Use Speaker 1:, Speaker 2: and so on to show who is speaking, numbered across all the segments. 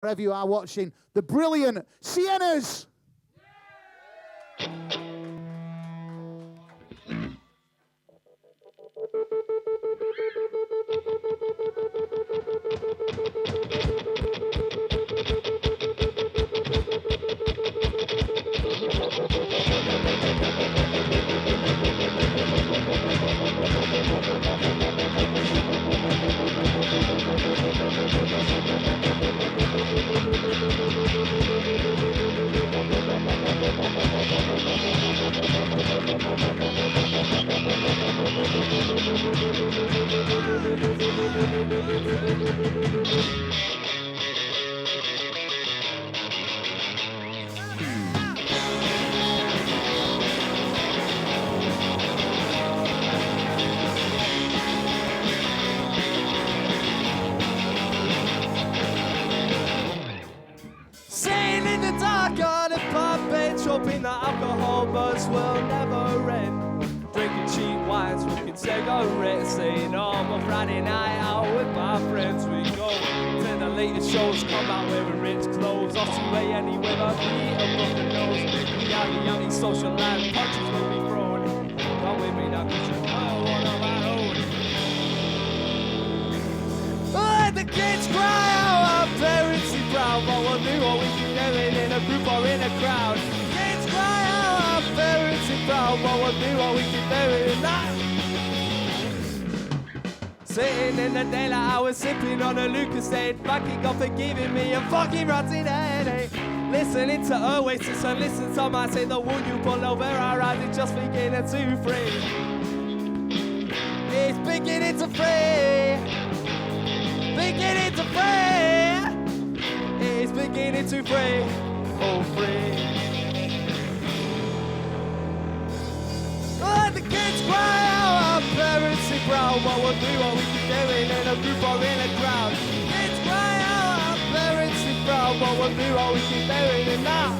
Speaker 1: wherever you are watching, the brilliant Siennas.
Speaker 2: Sitting in the dark on a pub bench, hoping that alcohol buzz will never end. Drinking cheap wines, smoking cigarettes, saying on my Friday night out with my friends. We go to the latest shows, come out wearing rich clothes, off to A&E with a beat above the nose. We have the young social life, punches will be thrown. Come with me now, cause you know one of our own. Let the kids cry out, our parents be proud, but we'll do what we can do it in a group or in a crowd. Kids cry out, our parents be proud, but we'll do what we can do it in that. Sitting in the daylight, I was sipping on a Lucasade, fucking God for giving me a fucking rotten headache. Listening to Oasis and listen to my say the wool you pull over our eyes, it's just beginning to free. It's beginning to free. Beginning to free. It's beginning to free. Oh, free. Let the kids cry out, our parents are proud, but we'll do what we can do it in a group or in a crowd. Kids cry out, our parents are proud, but we'll do what we can do it in that.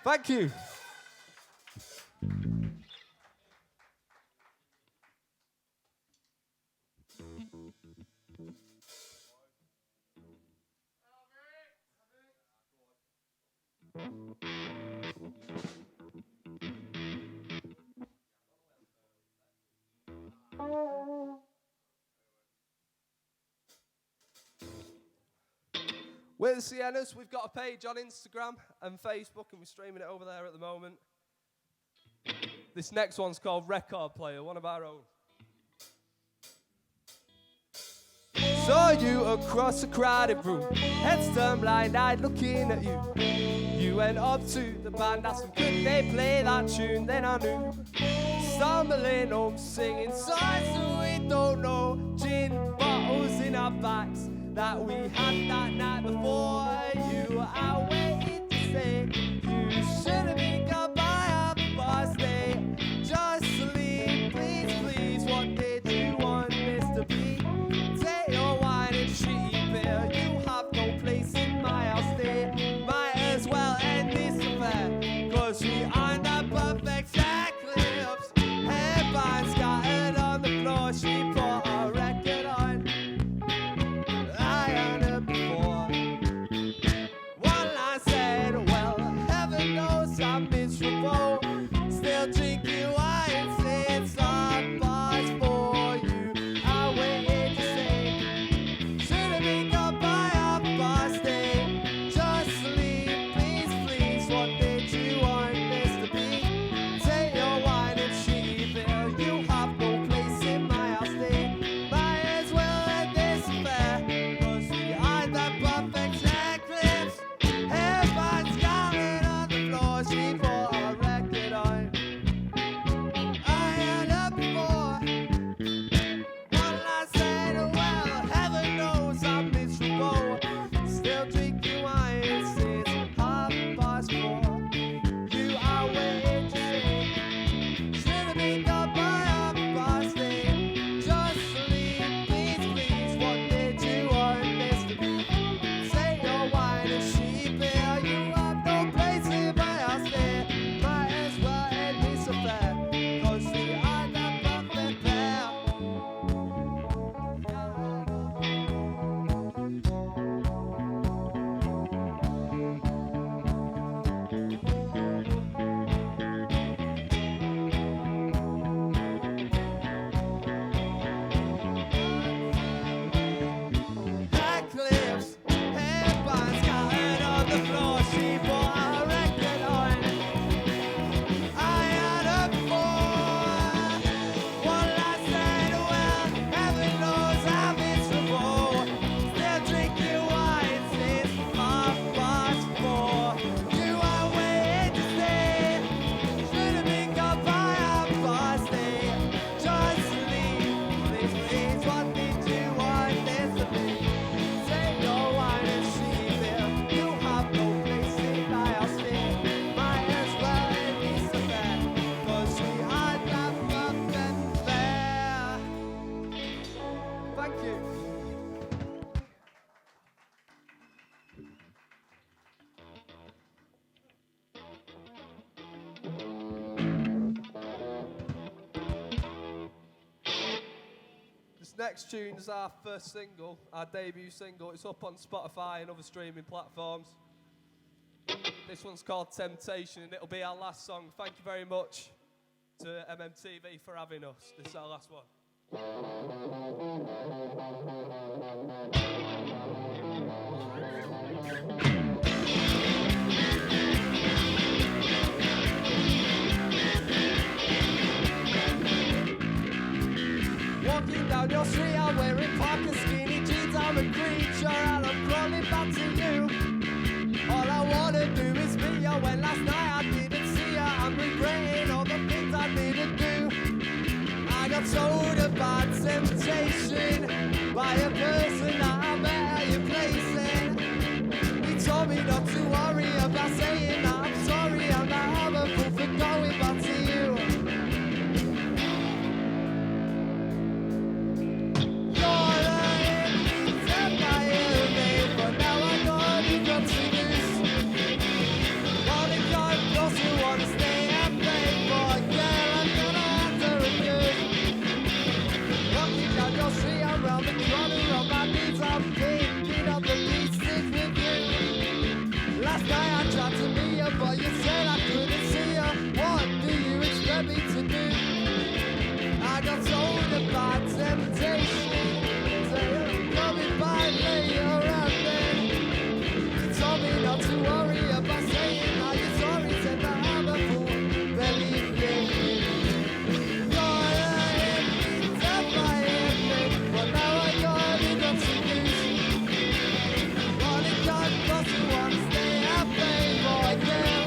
Speaker 2: Thank you. We're the Siennas. We've got a page on Instagram and Facebook, and we're streaming it over there at the moment. This next one's called Record Player, one of our own. Saw you across a crowded room, heads turned blind-eyed looking at you. You went up to the band, asked them could they play that tune, then I knew. Stumbling home, singing songs that we don't know, gin bottles in our backs that we had that night before. You are waiting to say you should have been gone by half past 8. Just sleep, please, please. What did you want this to be? Take your wine and shitty beer. You have no place in my house there. Might as well end this affair, cause we aren't the perfect eclipse. Headbands scattered on the floor. She put a record on. next tune's our first single, our debut single. It's up on Spotify and other streaming platforms. This one's called Temptation, and it'll be our last song. Thank you very much to MMTV for having us. This is our last one. Walking down your street, I'm wearing parka skinny jeans. I'm a creature and I'm crawling back to you. All I wanna do is meet you. When last night I didn't see you, I'm regretting all the things I didn't do. I got told about temptation by a person that I met at your place. He told me not to worry about saying that I'm sorry. I'm not a fool for going back to you. But you said I couldn't see you. What do you expect me to do? I got told about temptation, so you're coming by later and then you told me not to worry about saying how you're sorry. Said that I'm a fool, believe me. You're the end my ending, but now I got it got to lose. What it got cause you wanna stay happy, boy, yeah.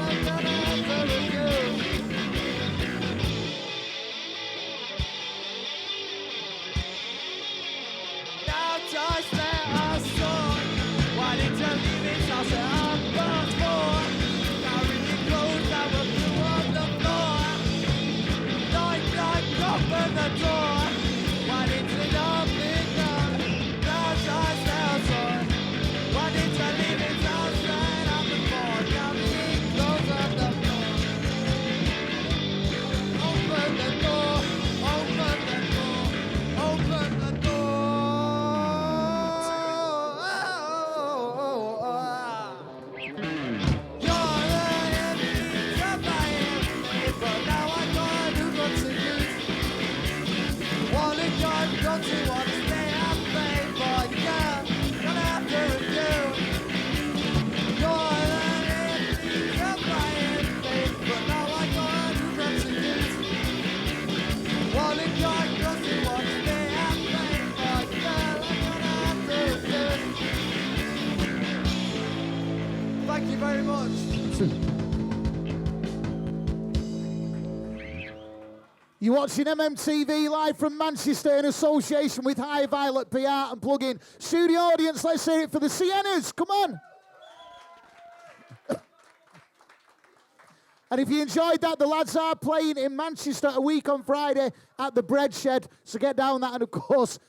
Speaker 2: Thank you very much.
Speaker 1: You're watching MMTV live from Manchester in association with High Violet PR and Plug-in. Studio audience, let's hear it for the Siennas. Come on. And if you enjoyed that, the lads are playing in Manchester a week on Friday at the Bread Shed. So get down that and, of course,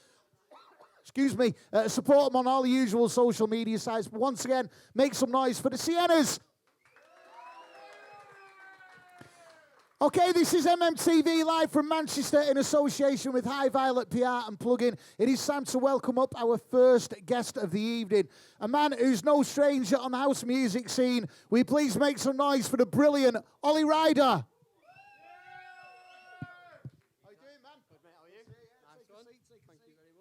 Speaker 1: support them on all the usual social media sites. But once again, make some noise for the Siennas. Okay, this is MMTV live from Manchester in association with High Violet PR and Plug-in. It is time to welcome up our first guest of the evening, a man who's no stranger on the house music scene. Will you please make some noise for the brilliant Ollie Rider? How you doing, man? Good, mate. How are you? Nice one. Thank you very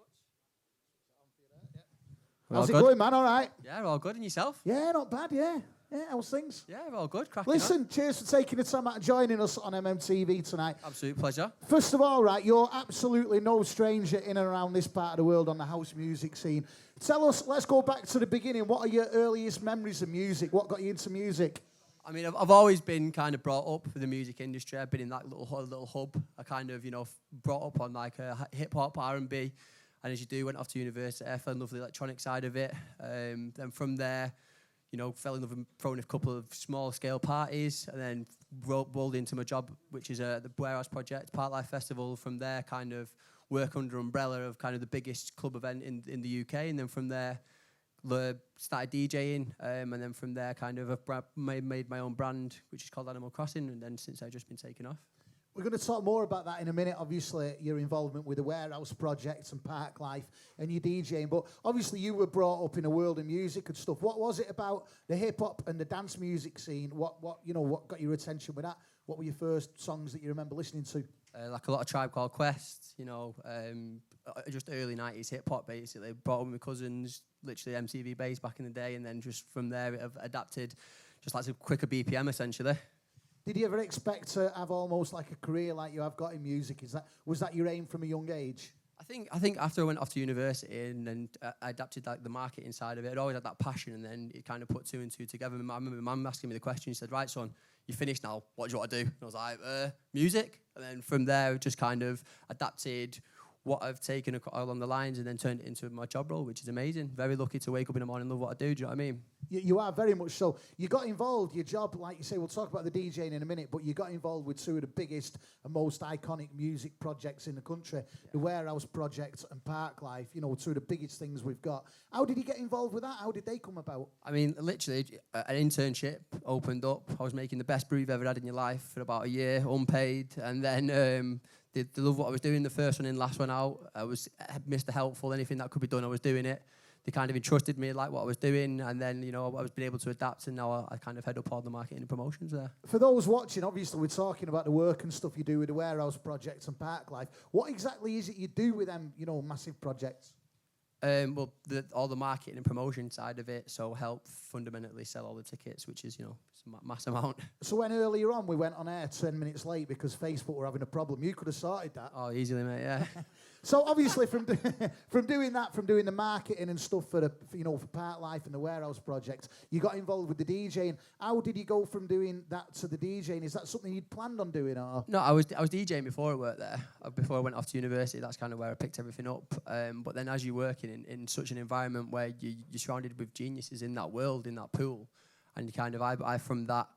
Speaker 1: much. How's it going, man? All right?
Speaker 3: Yeah, all good. And yourself?
Speaker 1: Yeah, not bad, yeah. Yeah, how's things?
Speaker 3: Yeah, all good. Cracking
Speaker 1: Listen,
Speaker 3: on.
Speaker 1: cheers for taking the time out and joining us on MMTV tonight.
Speaker 3: Absolute pleasure.
Speaker 1: First of all, right, you're absolutely no stranger in and around this part of the world on the house music scene. Tell us, let's go back to the beginning. What are your earliest memories of music? What got you into music?
Speaker 3: I mean, I've always been kind of brought up with the music industry. I've been in that little hub. I kind of, brought up on like hip-hop, R&B. And as you do, went off to university. I fell in love with the electronic side of it. Then from there, fell in love with throwing a couple of small-scale parties, and then rolled into my job, which is the Warehouse Project, Park Life Festival. From there, kind of work under umbrella of kind of the biggest club event in the UK, and then from there, started DJing, and then from there, kind of made my own brand, which is called Animal Crossing, and then since I've just been taking off.
Speaker 1: We're going to talk more about that in a minute. Obviously, your involvement with the Warehouse Project and Park Life and your DJing. But obviously, you were brought up in a world of music and stuff. What was it about the hip hop and the dance music scene? What got your attention with that? What were your first songs that you remember listening to?
Speaker 3: Like a lot of Tribe Called Quest, just early 90s hip hop basically. Brought up with my cousins, literally MTV Bass back in the day, and then just from there it have adapted just like a quicker BPM essentially.
Speaker 1: Did you ever expect to have almost like a career like you have got in music? Was that your aim from a young age?
Speaker 3: I think after I went off to university and I adapted like the marketing side of it, I'd always had that passion, and then it kind of put two and two together. I remember my mum asking me the question. She said, "Right, son, you finished now. What do you want to do?" And I was like, "Music." And then from there, just kind of adapted what I've taken along the lines and then turned it into my job role, which is amazing. Very lucky to wake up in the morning and love what I do. Do you know what I mean?
Speaker 1: You are very much so. You got involved, your job, like you say, we'll talk about the DJing in a minute, but you got involved with two of the biggest and most iconic music projects in the country, the Warehouse Project and Park Life, two of the biggest things we've got. How did you get involved with that? How did they come about?
Speaker 3: I mean, literally, an internship opened up. I was making the best brew you've ever had in your life for about a year, unpaid, and then they loved what I was doing, the first one in, last one out. I was Mr. Helpful, anything that could be done, I was doing it. They kind of entrusted me, like what I was doing, and then, I was been able to adapt, and now I kind of head up all the marketing and promotions there.
Speaker 1: For those watching, obviously, we're talking about the work and stuff you do with the Warehouse Projects and Park Life. What exactly is it you do with them, massive projects?
Speaker 3: All the marketing and promotion side of it, so help fundamentally sell all the tickets, which is, it's a mass amount.
Speaker 1: So when earlier on we went on air 10 minutes late because Facebook were having a problem, you could have sorted that.
Speaker 3: Oh, easily, mate, yeah.
Speaker 1: So obviously from doing the marketing and stuff for for Park Life and the Warehouse Projects, you got involved with the DJing. How did you go from doing that to the DJing? Is that something you'd planned on doing, or?
Speaker 3: No, I was DJing before I worked there. Before I went off to university, that's kind of where I picked everything up. But then as you're working in such an environment where you're surrounded with geniuses in that world, in that pool, and you kind of I from that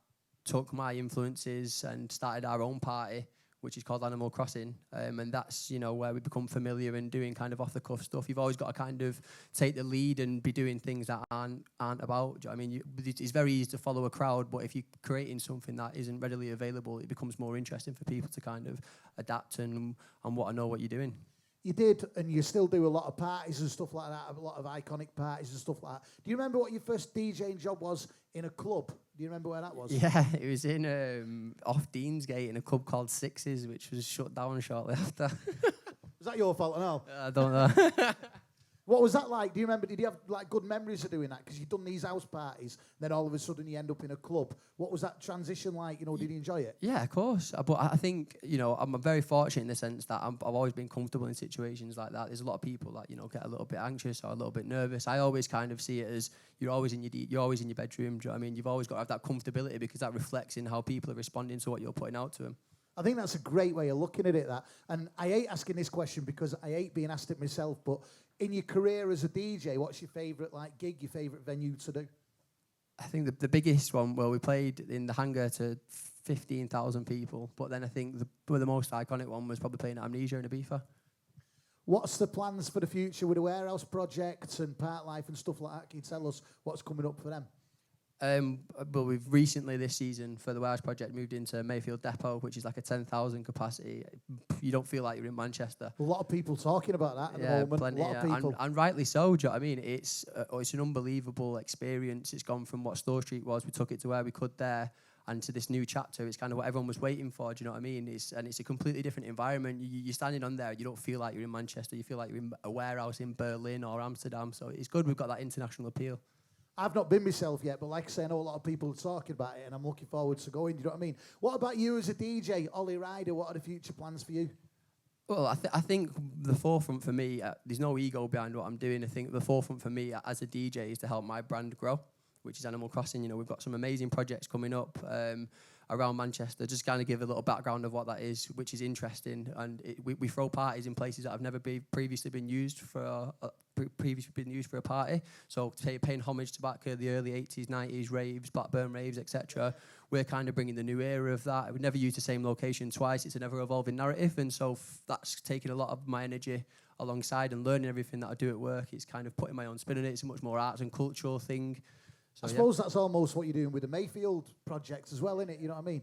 Speaker 3: took my influences and started our own party, which is called Animal Crossing, and that's where we become familiar and doing kind of off the cuff stuff. You've always got to kind of take the lead and be doing things that aren't about. Do you know what I mean? It's very easy to follow a crowd, but if you're creating something that isn't readily available, it becomes more interesting for people to kind of adapt and want to know what you're doing.
Speaker 1: You did, and you still do a lot of parties and stuff like that, a lot of iconic parties and stuff like that. Do you remember what your first DJing job was in a club? Do you remember where that was?
Speaker 3: Yeah, it was in off Deansgate in a club called Sixes, which was shut down shortly after.
Speaker 1: Was that your fault or no?
Speaker 3: I don't know.
Speaker 1: What was that like? Do you remember, did you have like good memories of doing that? Because you've done these house parties, then all of a sudden you end up in a club. What was that transition like? Did you enjoy it?
Speaker 3: Yeah, of course. But I think, I'm very fortunate in the sense that I've always been comfortable in situations like that. There's a lot of people that, get a little bit anxious or a little bit nervous. I always kind of see it as you're always in your bedroom. Do you know what I mean? You've always got to have that comfortability because that reflects in how people are responding to what you're putting out to them.
Speaker 1: I think that's a great way of looking at it, that. And I hate asking this question because I hate being asked it myself, but in your career as a DJ, what's your favourite gig, your favourite venue to do?
Speaker 3: I think the biggest one, we played in the hangar to 15,000 people, but then I think the most iconic one was probably playing at Amnesia in Ibiza.
Speaker 1: What's the plans for the future with the Warehouse Project and Park Life and stuff like that? Can you tell us what's coming up for them?
Speaker 3: But we've recently this season for the Warehouse Project moved into Mayfield Depot, which is like a 10,000 capacity. You don't feel like you're in Manchester.
Speaker 1: A lot of people talking about that at the moment.
Speaker 3: Plenty,
Speaker 1: a lot of people.
Speaker 3: And rightly so. Do you know what I mean? It's an unbelievable experience. It's gone from what Store Street was. We took it to where we could there. And to this new chapter, it's kind of what everyone was waiting for. Do you know what I mean? It's a completely different environment. You're standing on there. You don't feel like you're in Manchester. You feel like you're in a warehouse in Berlin or Amsterdam. So it's good. We've got that international appeal.
Speaker 1: I've not been myself yet, but like I say, I know a lot of people are talking about it, and I'm looking forward to going. Do you know what I mean? What about you as a DJ, Ollie Rider? What are the future plans for you?
Speaker 3: Well, I think the forefront for me, there's no ego behind what I'm doing. I think the forefront for me as a DJ is to help my brand grow, which is Animal Crossing. We've got some amazing projects coming up around Manchester. Just kind of give a little background of what that is, which is interesting. And we throw parties in places that have never previously been used for a party. So paying homage to back the early 80s, 90s raves, Blackburn raves, etc. We're kind of bringing the new era of that. We never use the same location twice. It's an ever-evolving narrative. And so that's taking a lot of my energy alongside and learning everything that I do at work. It's kind of putting my own spin on it. It's a much more arts and cultural thing. So,
Speaker 1: I suppose that's almost what you're doing with the Mayfield project as well, isn't it? You know what I mean?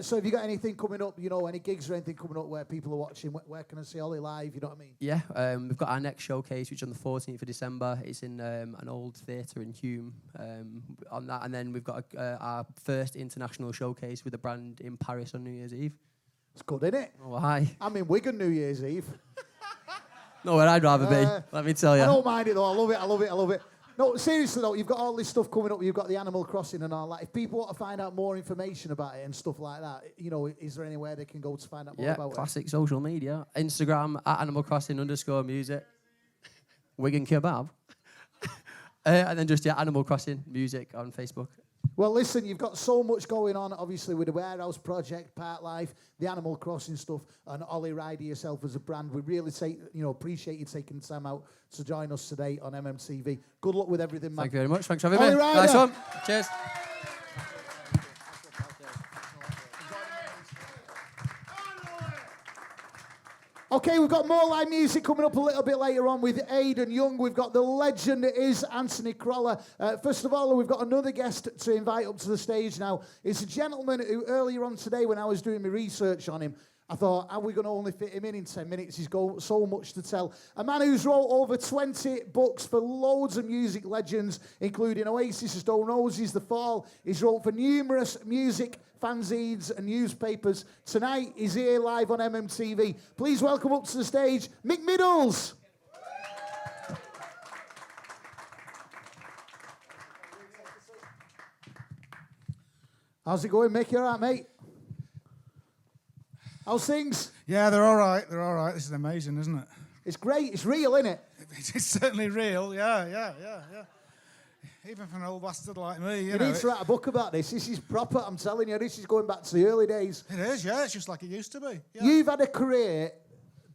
Speaker 1: So have you got anything coming up, you know, any gigs or anything coming up where people are watching? Where can I see Ollie live, you know what I mean?
Speaker 3: Yeah, we've got our next showcase, which is on the 14th of December. It's in an old theatre in Hume on that. And then we've got our first international showcase with a brand in Paris on New Year's Eve.
Speaker 1: It's good, isn't it?
Speaker 3: Oh, hi.
Speaker 1: I'm in Wigan New Year's Eve.
Speaker 3: No, where I'd rather be, let me tell you.
Speaker 1: I don't mind it though, I love it, I love it, I love it. No, seriously though, you've got all this stuff coming up, you've got the Animal Crossing and all that. If people want to find out more information about it and stuff like that, you know, is there anywhere they can go to find out more about
Speaker 3: classic social media. Instagram, @AnimalCrossing_music. Wigan Kebab. And then just, Animal Crossing Music on Facebook.
Speaker 1: Well, listen, you've got so much going on, obviously, with the Warehouse Project, Part Life, the Animal Crossing stuff, and Ollie Rider yourself as a brand. We really appreciate you taking the time out to join us today on MMTV. Good luck with everything, man.
Speaker 3: Thank you very much. Thanks for having
Speaker 1: Ollie
Speaker 3: me.
Speaker 1: Rider.
Speaker 3: Nice one. Cheers.
Speaker 1: Okay, we've got more live music coming up a little bit later on with Aidan Young. We've got the legend that is Anthony Crolla. First of all, we've got another guest to invite up to the stage now. It's a gentleman who earlier on today when I was doing my research on him, I thought, are we going to only fit him in 10 minutes? He's got so much to tell. A man who's wrote over 20 books for loads of music legends, including Oasis, Stone Roses, The Fall. He's wrote for numerous music fanzines and newspapers. Tonight, he's here live on MMTV. Please welcome up to the stage, Mick Middles. How's it going, Mick? You all right, mate? How's things?
Speaker 4: Yeah, they're all right. They're all right. This is amazing, isn't it?
Speaker 1: It's great. It's real, isn't it?
Speaker 4: It's certainly real. Yeah. Even for an old bastard like me,
Speaker 1: You need to write a book about this. This is proper. I'm telling you, this is going back to the early days.
Speaker 4: It is, yeah. It's just like it used to be. Yeah.
Speaker 1: You've had a career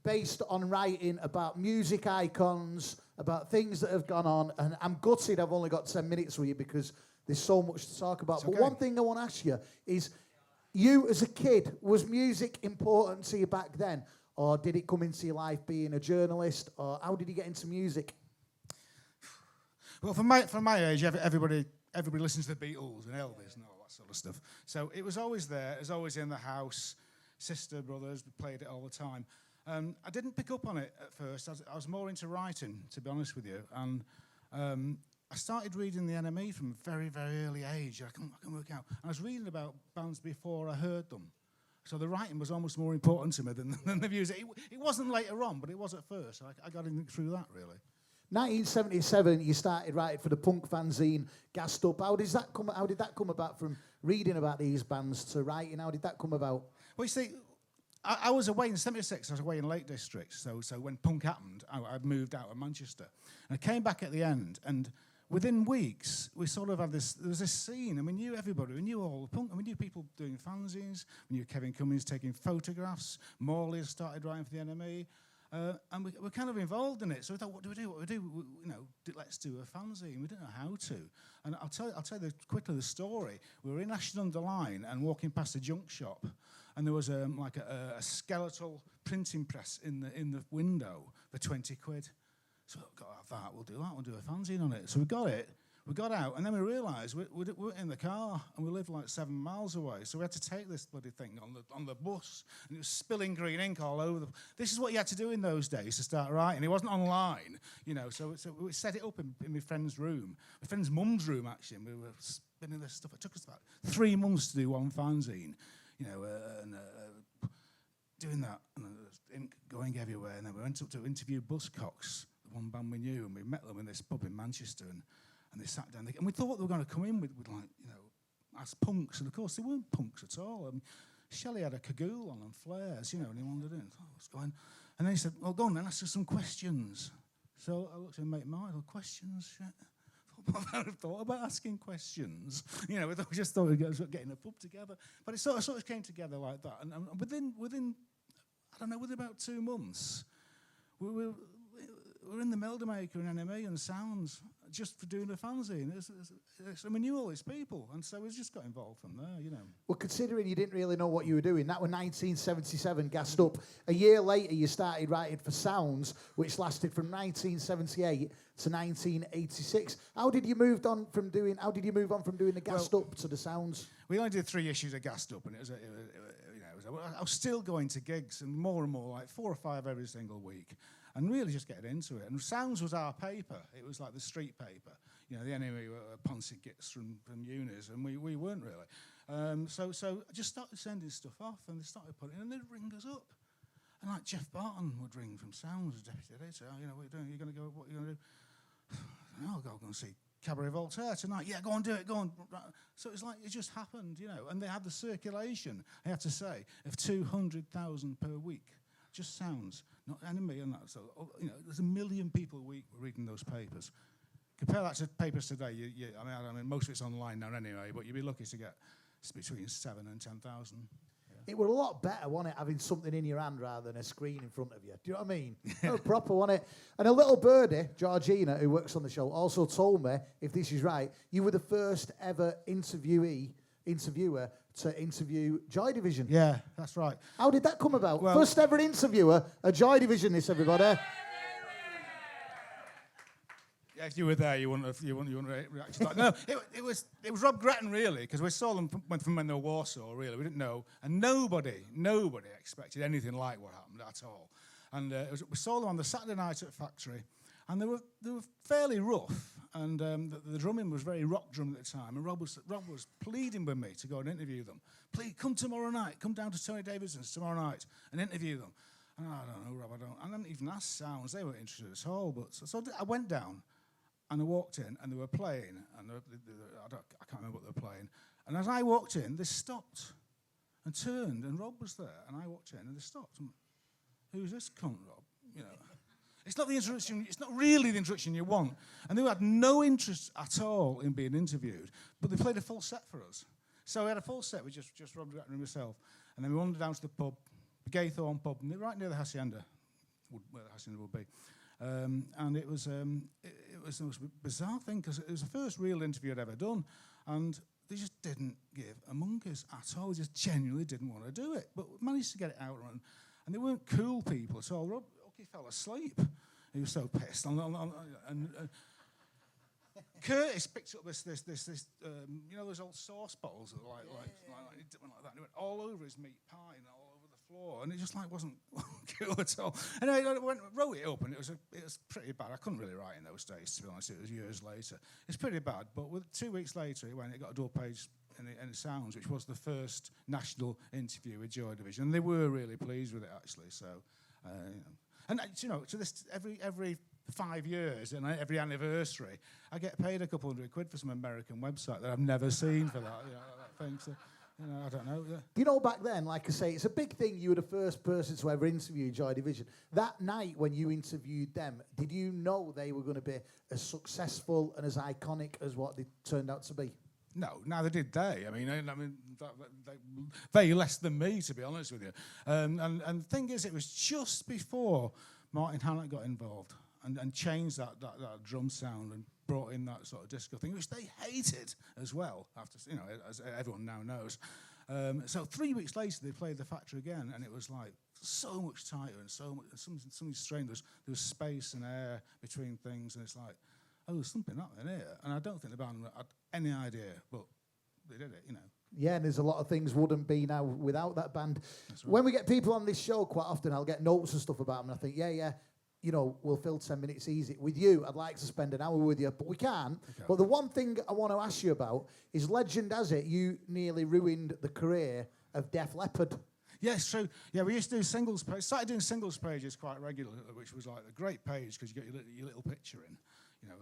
Speaker 1: based on writing about music icons, about things that have gone on, and I'm gutted I've only got 10 minutes with you because there's so much to talk about.
Speaker 4: It's
Speaker 1: But
Speaker 4: okay.
Speaker 1: one thing I want to ask you is, you as a kid, was music important to you back then? Or did it come into your life being a journalist? Or how did you get into music?
Speaker 4: Well, from my age, everybody listens to the Beatles and Elvis and all that sort of stuff. So it was always there. It was always in the house. Sister, brothers, we played it all the time. I didn't pick up on it at first. I was more into writing, to be honest with you. And I started reading the NME from a very, very early age. I can work out. I was reading about bands before I heard them. So the writing was almost more important to me than the music. It wasn't later on, but it was at first. I got in through that, really.
Speaker 1: 1977, you started writing for the punk fanzine, Gassed Up. How did that come about, from reading about these bands to writing? How did that come about?
Speaker 4: Well, you see, I was away in 76, I was away in Lake District. So when punk happened, I moved out of Manchester. And I came back at the end, and within weeks, we sort of had there was this scene, and we knew everybody, we knew all the punk, and we knew people doing fanzines, we knew Kevin Cummins taking photographs, Morley started writing for the NME, and we were kind of involved in it. So we thought, what do we do? Let's do a fanzine. We didn't know how to. And I'll tell you quickly the story. We were in Ashton-under-Lyne and walking past a junk shop, and there was a skeletal printing press in the window for 20 quid. So we've got to have that, we'll do that, we'll do a fanzine on it. So we got it, we got out, and then we realised we were in the car, and we lived like 7 miles away, so we had to take this bloody thing on the bus, and it was spilling green ink all over. This is what you had to do in those days to start writing. It wasn't online, so we set it up in my friend's room, my friend's mum's room, actually, and we were spinning this stuff. It took us about 3 months to do one fanzine, doing that, and ink going everywhere, and then we went up to interview Buzzcocks, one band we knew, and we met them in this pub in Manchester, and they sat down, and we thought they were going to come in with as punks, and of course they weren't punks at all. Shelley had a cagoule on and flares, and he wandered in. I thought, what's going on? And then he said, well, go on then, ask us some questions. So I looked at mate Michael, questions, shit. I never thought about asking questions. We just thought we'd get in a pub together. But it sort of came together like that. And within about 2 months, we were in the Melder Maker and NME and Sounds just for doing a fanzine. I mean, knew all these people, and so we just got involved from there, you know.
Speaker 1: Well, considering you didn't really know what you were doing, that was 1977, gassed up. A year later, you started writing for Sounds, which lasted from 1978 to 1986. How did you move on from doing the gassed up to the Sounds?
Speaker 4: We only did 3 issues of gassed up, and I was still going to gigs, and more, like 4 or 5 every single week, and really just getting into it. And Sounds was our paper. It was like the street paper. You know, the enemy were Poncy Gits from unis, and we weren't really. So I just started sending stuff off, and they started putting, and they'd ring us up. And like Jeff Barton would ring from Sounds as deputy editor. You know, what are you doing? You're going to go, what are you going to do? I'll go and see Cabaret Voltaire tonight. Yeah, go on, do it, go on. So it's like, it just happened, you know. And they had the circulation, I have to say, of 200,000 per week. Just Sounds, not enemy and that. So, you know, there's 1 million people a week reading those papers. Compare that to papers today. I mean, most of it's online now anyway, but you'd be lucky to get between 7 and 10,000.
Speaker 1: It were a lot better, wasn't it, having something in your hand rather than a screen in front of you. Do you know what I mean? No, proper, wasn't it? And a little birdie, Georgina, who works on the show, also told me, if this is right, you were the first ever interviewer to interview Joy Division.
Speaker 4: Yeah, that's right.
Speaker 1: How did that come about?
Speaker 4: Well,
Speaker 1: first ever interviewer, a Joy Divisionist, everybody.
Speaker 4: Yeah, if you were there, you wouldn't have reacted. No, it was Rob Gretton, really, because we saw them from when they were Warsaw, really. We didn't know, and nobody expected anything like what happened at all. And we saw them on the Saturday night at Factory, and they were fairly rough. And the drumming was very rock drum at the time, and Rob was pleading with me to go and interview them. Please come tomorrow night. Come down to Tony Davidson's tomorrow night and interview them. And I don't know, Rob. I didn't even ask Sounds. They weren't interested at all. But so I went down. And I walked in, and they were playing, and I can't remember what they were playing. And as I walked in, they stopped and turned, and Rob was there, and I walked in, and they stopped. And, who's this cunt, Rob? You know, it's not the introduction. It's not really the introduction you want. And they had no interest at all in being interviewed, but they played a full set for us. So we had a full set with just Rob and myself, and then we wandered down to the pub, the Gaythorne pub, and right near the Hacienda, where the Hacienda would be. And it was the most bizarre thing, because it was the first real interview I'd ever done, and they just didn't give a monkeys at all. They just genuinely didn't want to do it, but we managed to get it out, and they weren't cool people at all. Rob fell asleep. He was so pissed. And Curtis picked up this you know, those old sauce bowls that like that. And it went all over his meat pie and all over the floor, and it just wasn't cool at all. And I wrote it up, and it was pretty bad. I couldn't really write in those days, to be honest. It was years later. It's pretty bad, but 2 weeks later, it got a double page in the Sounds, which was the first national interview with Joy Division. And they were really pleased with it, actually. So, and you know, to this every 5 years and every anniversary, I get paid a couple £100 for some American website that I've never seen for that. You know, that thing. So, you know, I don't know. Yeah.
Speaker 1: You know, back then, like I say, it's a big thing. You were the first person to ever interview Joy Division. That night when you interviewed them, did you know they were going to be as successful and as iconic as what they turned out to be?
Speaker 4: No, neither did they. I mean, they less than me, to be honest with you. And the thing is, it was just before Martin Hannett got involved and changed that drum sound and brought in that sort of disco thing, which they hated as well, after, you know, as everyone now knows. So 3 weeks later, they played the Factory again, and it was like so much tighter and something strange. There was space and air between things, and it's like, oh, there's something happening here. And I don't think the band had any idea, but they did it, you know.
Speaker 1: Yeah, and there's a lot of things wouldn't be now without that band.
Speaker 4: That's right.
Speaker 1: When we get people on this show, quite often I'll get notes and stuff about them, and I think, yeah, you know, we'll fill 10 minutes easy. With you, I'd like to spend an hour with you, but we can't. Okay. But the one thing I want to ask you about is, legend has it, you nearly ruined the career of Def Leppard.
Speaker 4: Yes, true. Yeah, we used to do singles pages. Started doing singles pages quite regularly, which was like a great page because you get your little picture in, you know.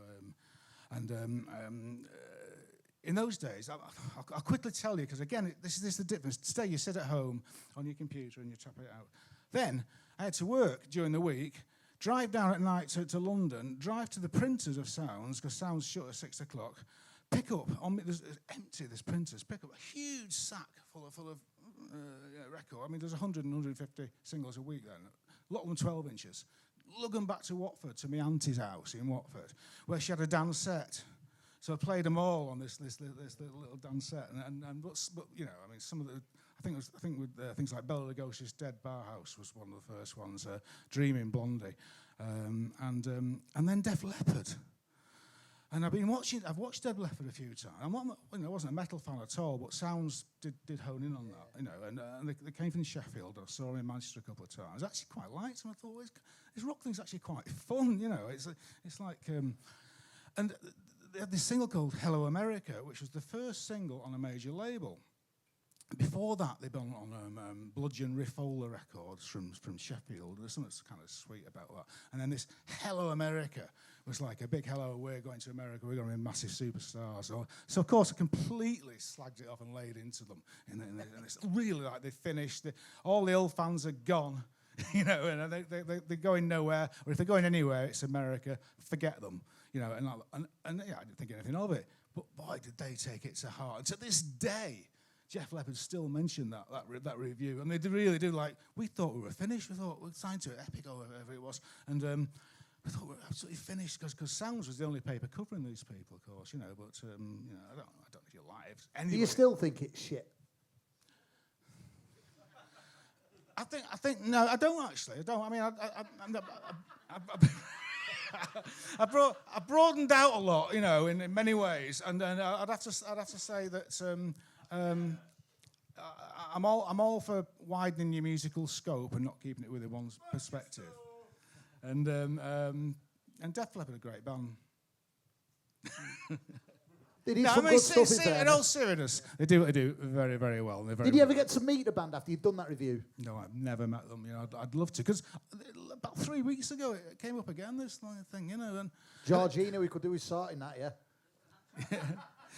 Speaker 4: In those days, I'll quickly tell you, because again, this is the difference. Today you sit at home on your computer and you tap it out. Then I had to work during the week, drive down at night to London, drive to the printers of Sounds, because Sounds shut at 6 o'clock, pick up, there's empty, this printers, pick up a huge sack full of record. I mean, there's 100 and 150 singles a week then, a lot of them 12 inches. lugging back to Watford, to my auntie's house in Watford, where she had a dance set. So I played them all on this little dance set, but you know, I mean, some of the, I think with things like Bela Lugosi's Dead Bar House was one of the first ones, Dreaming Blondie, and then Def Leppard. And I've watched Def Leppard a few times. I wasn't a metal fan at all, but Sounds did hone in on that, you know. And they came from Sheffield. I saw them in Manchester a couple of times. I actually quite liked them. I thought, this rock thing's actually quite fun, you know. It's like, and they had this single called Hello America, which was the first single on a major label. Before that, they'd been on Bludgeon Rifola records from Sheffield. There's something that's kind of sweet about that. And then this Hello America was like a big hello, we're going to America, we're going to be massive superstars. So of course, I completely slagged it off and laid into them. And it's really like they finished, all the old fans are gone, you know, and they're going nowhere. Or if they're going anywhere, it's America, forget them, you know. And yeah, I didn't think anything of it. But boy, did they take it to heart. And to this day, Jeff Leppard still mentioned that review, and they really do. Like, we thought we were finished. We thought we'd signed to Epic or whatever it was, and we thought we were absolutely finished because Sounds was the only paper covering these people, of course, you know. But you know, I don't know if you're live. Anyway,
Speaker 1: Do you still think it's shit?
Speaker 4: I think no, I don't actually. I don't. I mean, I broadened out a lot, you know, in many ways, and I'd have to say that. I'm all for widening your musical scope and not keeping it within one's perspective. And Def Leppard are a great band.
Speaker 1: They did some good stuff in
Speaker 4: in
Speaker 1: fairness.
Speaker 4: all seriousness, they do what they do very, very well. And
Speaker 1: Did you ever get to meet the band after you'd done that review?
Speaker 4: No, I've never met them. You know, I'd love to, because about 3 weeks ago it came up again. This thing, you know. And
Speaker 1: Georgina, we could do with sorting that, yeah.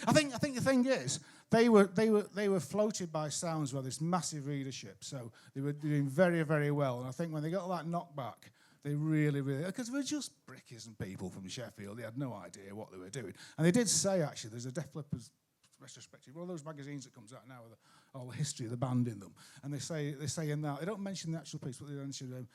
Speaker 4: I think the thing is, they were floated by Sounds with this massive readership, so they were doing very, very well. And I think when they got that knockback, they really, because they were just brickies and people from Sheffield. They had no idea what they were doing. And they did say, actually, there's a Def Leppard retrospective, one of those magazines that comes out now with all the history of the band in them. And they say in that, they don't mention the actual piece, but they mention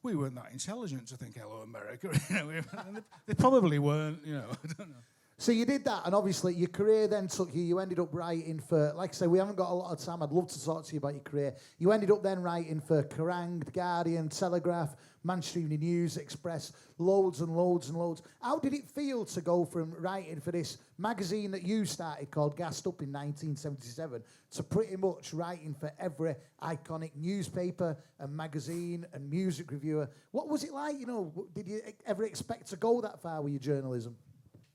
Speaker 4: we weren't that intelligent to think Hello America. You know, and they probably weren't, you know, I don't know.
Speaker 1: So you did that, and obviously your career then took you. You ended up writing for, like I say, we haven't got a lot of time. I'd love to talk to you about your career. You ended up then writing for Kerrang, The Guardian, Telegraph, Manchester Evening News, Express, loads and loads and loads. How did it feel to go from writing for this magazine that you started called Gassed Up in 1977 to pretty much writing for every iconic newspaper and magazine and music reviewer? What was it like? You know, did you ever expect to go that far with your journalism?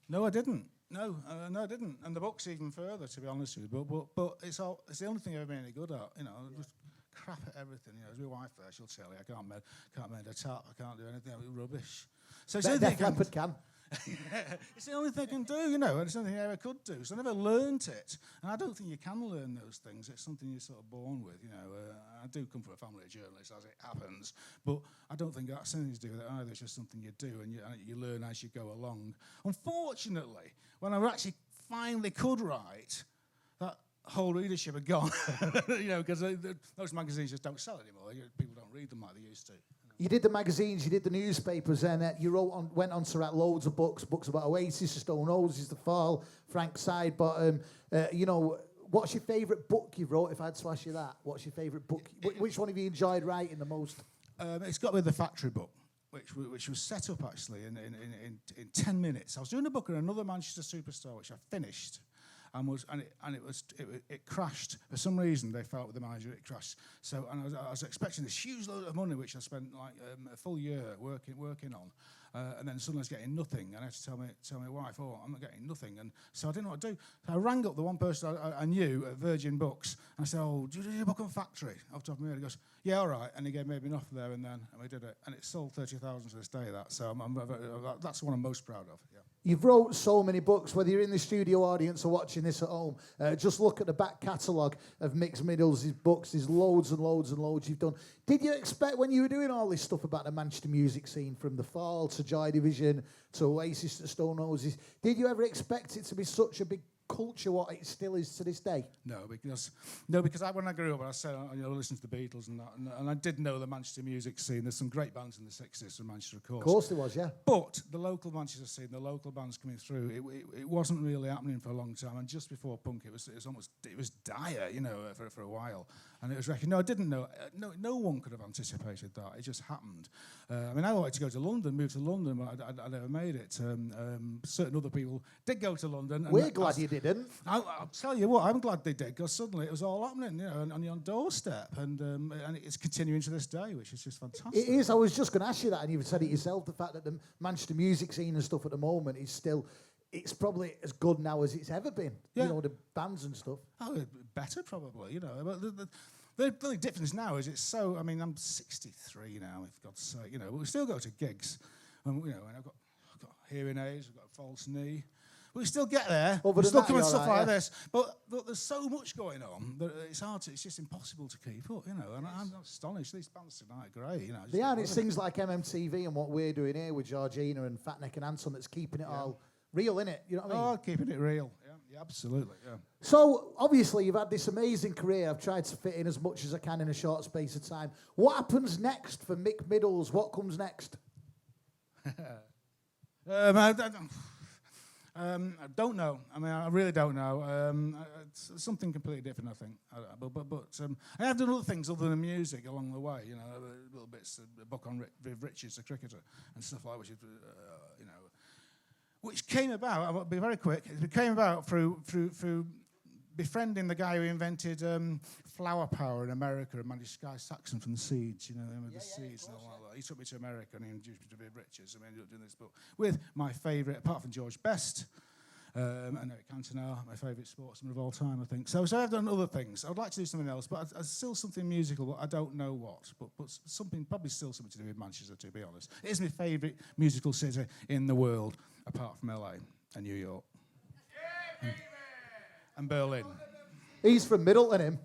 Speaker 4: No, I didn't. No, I didn't. And the book's even further, to be honest with you. But it's the only thing I've been any good at. You know, just crap at everything. You know, as my wife there, she'll tell you, I can't mend a tap, I can't do anything. I'm rubbish. So it's
Speaker 1: Def Leppard can.
Speaker 4: It's the only thing I can do, you know, and it's the only thing I ever could do. So I never learnt it. And I don't think you can learn those things. It's something you're sort of born with, you know. I do come from a family of journalists, as it happens, but I don't think that's anything to do with it either. It's just something you do, and you learn as you go along. Unfortunately, when I actually finally could write, that whole readership had gone, you know, because those magazines just don't sell anymore. People don't read them like they used to.
Speaker 1: You did the magazines, you did the newspapers, and you went on to write loads of books about Oasis, the Stone Roses, The Fall, Frank Sidebottom. You know, what's your favourite book you wrote, if I had to ask you that? What's your favourite book? Which one have you enjoyed writing the most?
Speaker 4: It's got to be The Factory book, which was set up, actually, in 10 minutes. I was doing a book on another Manchester superstar, which I finished. It crashed for some reason. They felt with the manager it crashed. So I was expecting this huge load of money, which I spent like a full year working on, and then suddenly I was getting nothing. And I had to tell my wife, "Oh, I'm not getting nothing." And so I didn't know what to do. So I rang up the one person I knew at Virgin Books, and I said, "Oh, do you do a book on Factory?" Off the top of my head, he goes, "Yeah, all right." And he gave me an offer there and then, and we did it. And it sold 30,000 to this day. That so that's the one I'm most proud of. Yeah.
Speaker 1: You've wrote so many books, whether you're in the studio audience or watching this at home. Just look at the back catalogue of Mick Middles' books. There's loads and loads and loads you've done. Did you expect, when you were doing all this stuff about the Manchester music scene, from The Fall to Joy Division to Oasis to Stone Roses, did you ever expect it to be such a big culture what it still is to this day?
Speaker 4: No, because when I grew up, I said, listen to the Beatles and that, and I did know the Manchester music scene. There's some great bands in the 60s from Manchester, of course.
Speaker 1: Of course there was, yeah.
Speaker 4: But the local Manchester scene, the local bands coming through, it wasn't really happening for a long time. And just before punk, it was dire, for a while. And it was I didn't know. No one could have anticipated that. It just happened. I wanted to go to London, move to London, but I never made it. Certain other people did go to London.
Speaker 1: We're glad you didn't.
Speaker 4: I'll tell you what, I'm glad they did, because suddenly it was all happening, on your doorstep. And it's continuing to this day, which is just fantastic.
Speaker 1: It is. I was just going to ask you that, and you've said it yourself, the fact that the Manchester music scene and stuff at the moment is still... It's probably as good now as it's ever been.
Speaker 4: Yeah.
Speaker 1: The bands and stuff.
Speaker 4: Oh, better probably, But the only difference now is it's so... I'm 63 now, if God's sake, but we still go to gigs. And I've got hearing aids, I've got a false knee. We still get there.
Speaker 1: But
Speaker 4: We still
Speaker 1: that,
Speaker 4: come and
Speaker 1: you're
Speaker 4: stuff
Speaker 1: right,
Speaker 4: like
Speaker 1: yeah.
Speaker 4: this. But there's so much going on that it's just impossible to keep up, And I'm astonished. These bands tonight are great,
Speaker 1: They are, and it's things like MMTV and what we're doing here with Georgina and Fatneck and Anton that's keeping it all real, innit? You know what I mean?
Speaker 4: Oh, keeping it real. Yeah, absolutely, yeah.
Speaker 1: So, obviously, you've had this amazing career. I've tried to fit in as much as I can in a short space of time. What happens next for Mick Middles? What comes next?
Speaker 4: I don't know. I really don't know. It's something completely different, I think. But I have done other things other than music along the way. Little bits, a book on Viv Richards, the cricketer, and stuff like that, which came about. I'll be very quick. It came about through befriending the guy who invented flower power in America, and managed Sky Saxon from the Seeds, the Seeds and all that. He took me to America and he introduced me to Viv Richards, and we ended up doing this book with my favourite, apart from George Best, and Eric Cantona, my favourite sportsman of all time, I think. So I've done other things. I'd like to do something else, but still something musical, but I don't know what. But probably still something to do with Manchester, to be honest. It is my favourite musical city in the world, apart from LA and New York. And Berlin.
Speaker 1: He's from Middleton, him.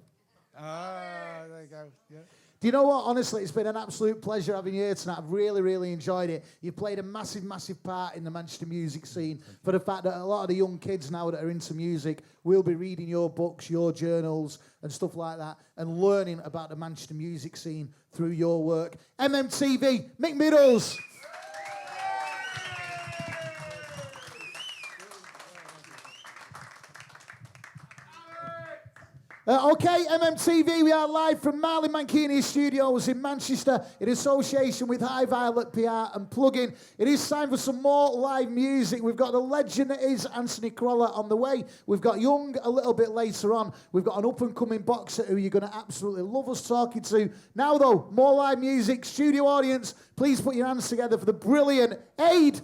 Speaker 4: Ah, there you go. Yeah.
Speaker 1: Do you know what? Honestly, it's been an absolute pleasure having you here tonight. I've really, really enjoyed it. You've played a massive, massive part in the Manchester music scene for the fact that a lot of the young kids now that are into music will be reading your books, your journals and stuff like that, and learning about the Manchester music scene through your work. MMTV, Mick Middles. Okay, MMTV, we are live from Marley Mankini Studios in Manchester in association with High Violet PR and Plugin. It is time for some more live music. We've got the legend that is Anthony Crolla on the way. We've got Young a little bit later on. We've got an up-and-coming boxer who you're going to absolutely love us talking to. Now, though, more live music. Studio audience, please put your hands together for the brilliant Aid.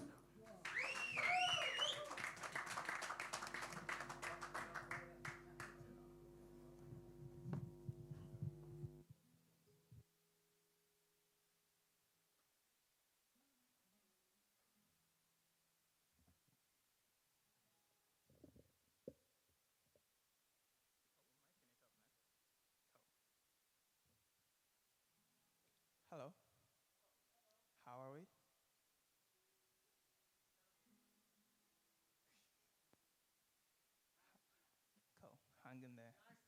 Speaker 5: Hello. How are we? Cool. Hang in there. Sure.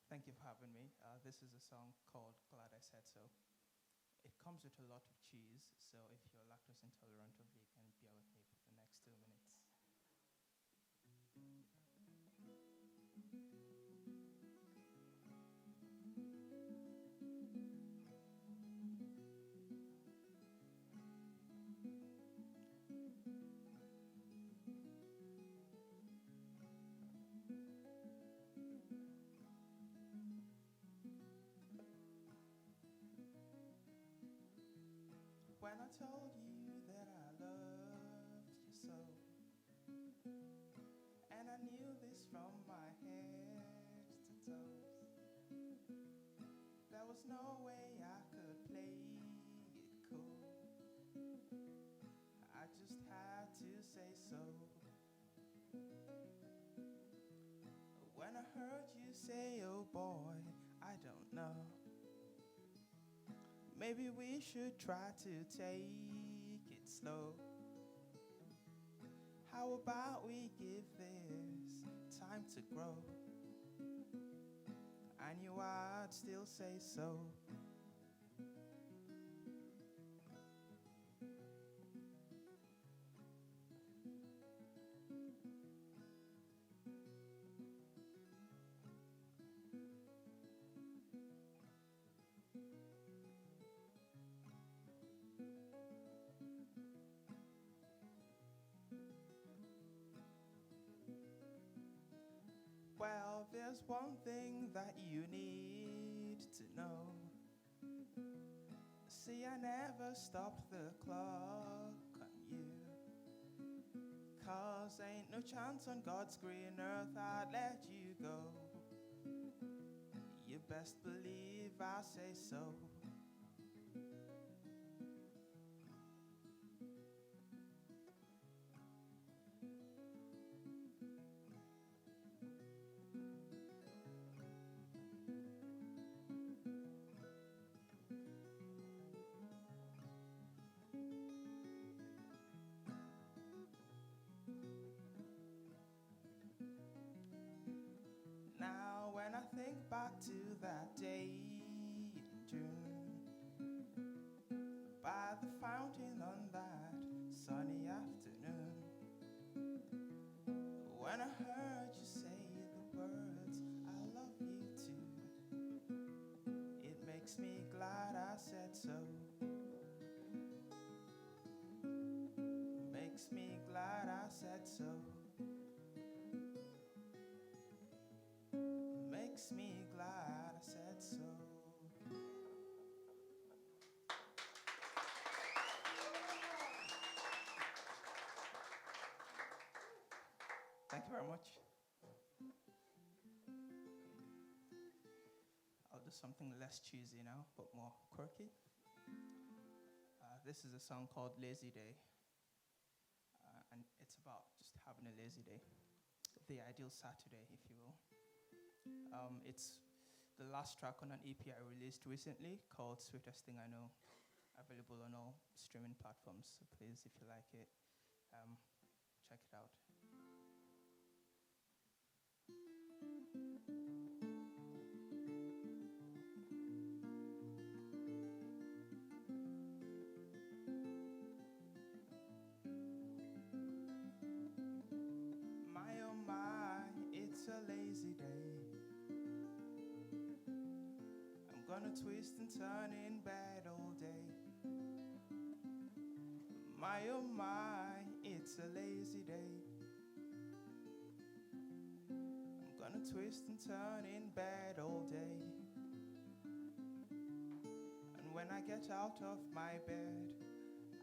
Speaker 5: Thank you for having me. This is a song called Glad I Said So. It comes with a lot of cheese, so if you're lactose intolerant or vegan, bear with me for the next 2 minutes. When I told you that I loved you so, and I knew this from my head to toes, there was no way I could play it cool. I just had to say so. heard you say, oh boy, I don't know. Maybe we should try to take it slow. How about we give this time to grow? I knew I'd still say so. Well, there's one thing that you need to know. See, I never stopped the clock on you, 'cause ain't no chance on God's green earth I'd let you go. You best believe I say so. Now when I think back to that day in June, by the fountain on that sunny afternoon, when I heard you say the words, I love you too, it makes me glad I said so. Makes me glad I said so. Makes me glad I said so. Thank you very much. I'll do something less cheesy now, but more quirky. This is a song called Lazy Day. And it's about just having a lazy day. The ideal Saturday, if you will. It's the last track on an EP I released recently called Sweetest Thing I Know. Available on all streaming platforms, so please, if you like it, check it out. My oh my, it's a lazy day. I'm gonna twist and turn in bed all day. My oh my, it's a lazy day. I'm gonna twist and turn in bed all day. And when I get out of my bed,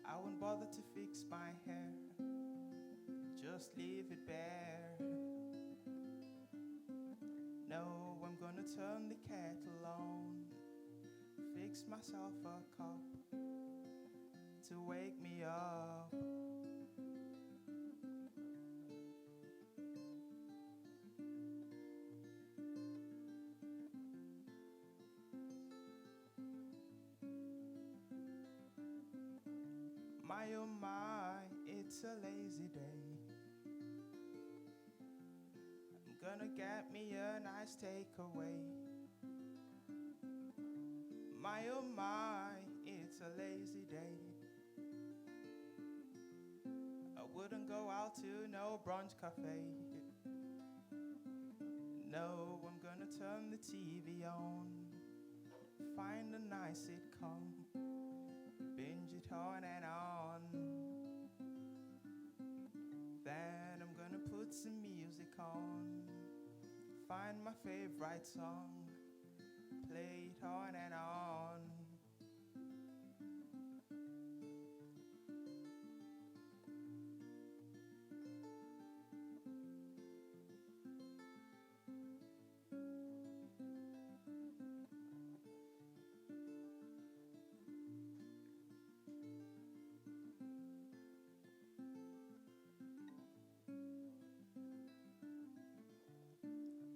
Speaker 5: I won't bother to fix my hair. Just leave it bare. No, I'm gonna turn the kettle on, fix myself a cup to wake me up. My oh my, it's a lazy day. I'm gonna get me a nice takeaway. My oh my, it's a lazy day. I wouldn't go out to no brunch cafe. No, I'm gonna turn the TV on, find a nice sitcom, binge it on and on. Then I'm gonna put some music on, find my favorite song, play it on and on.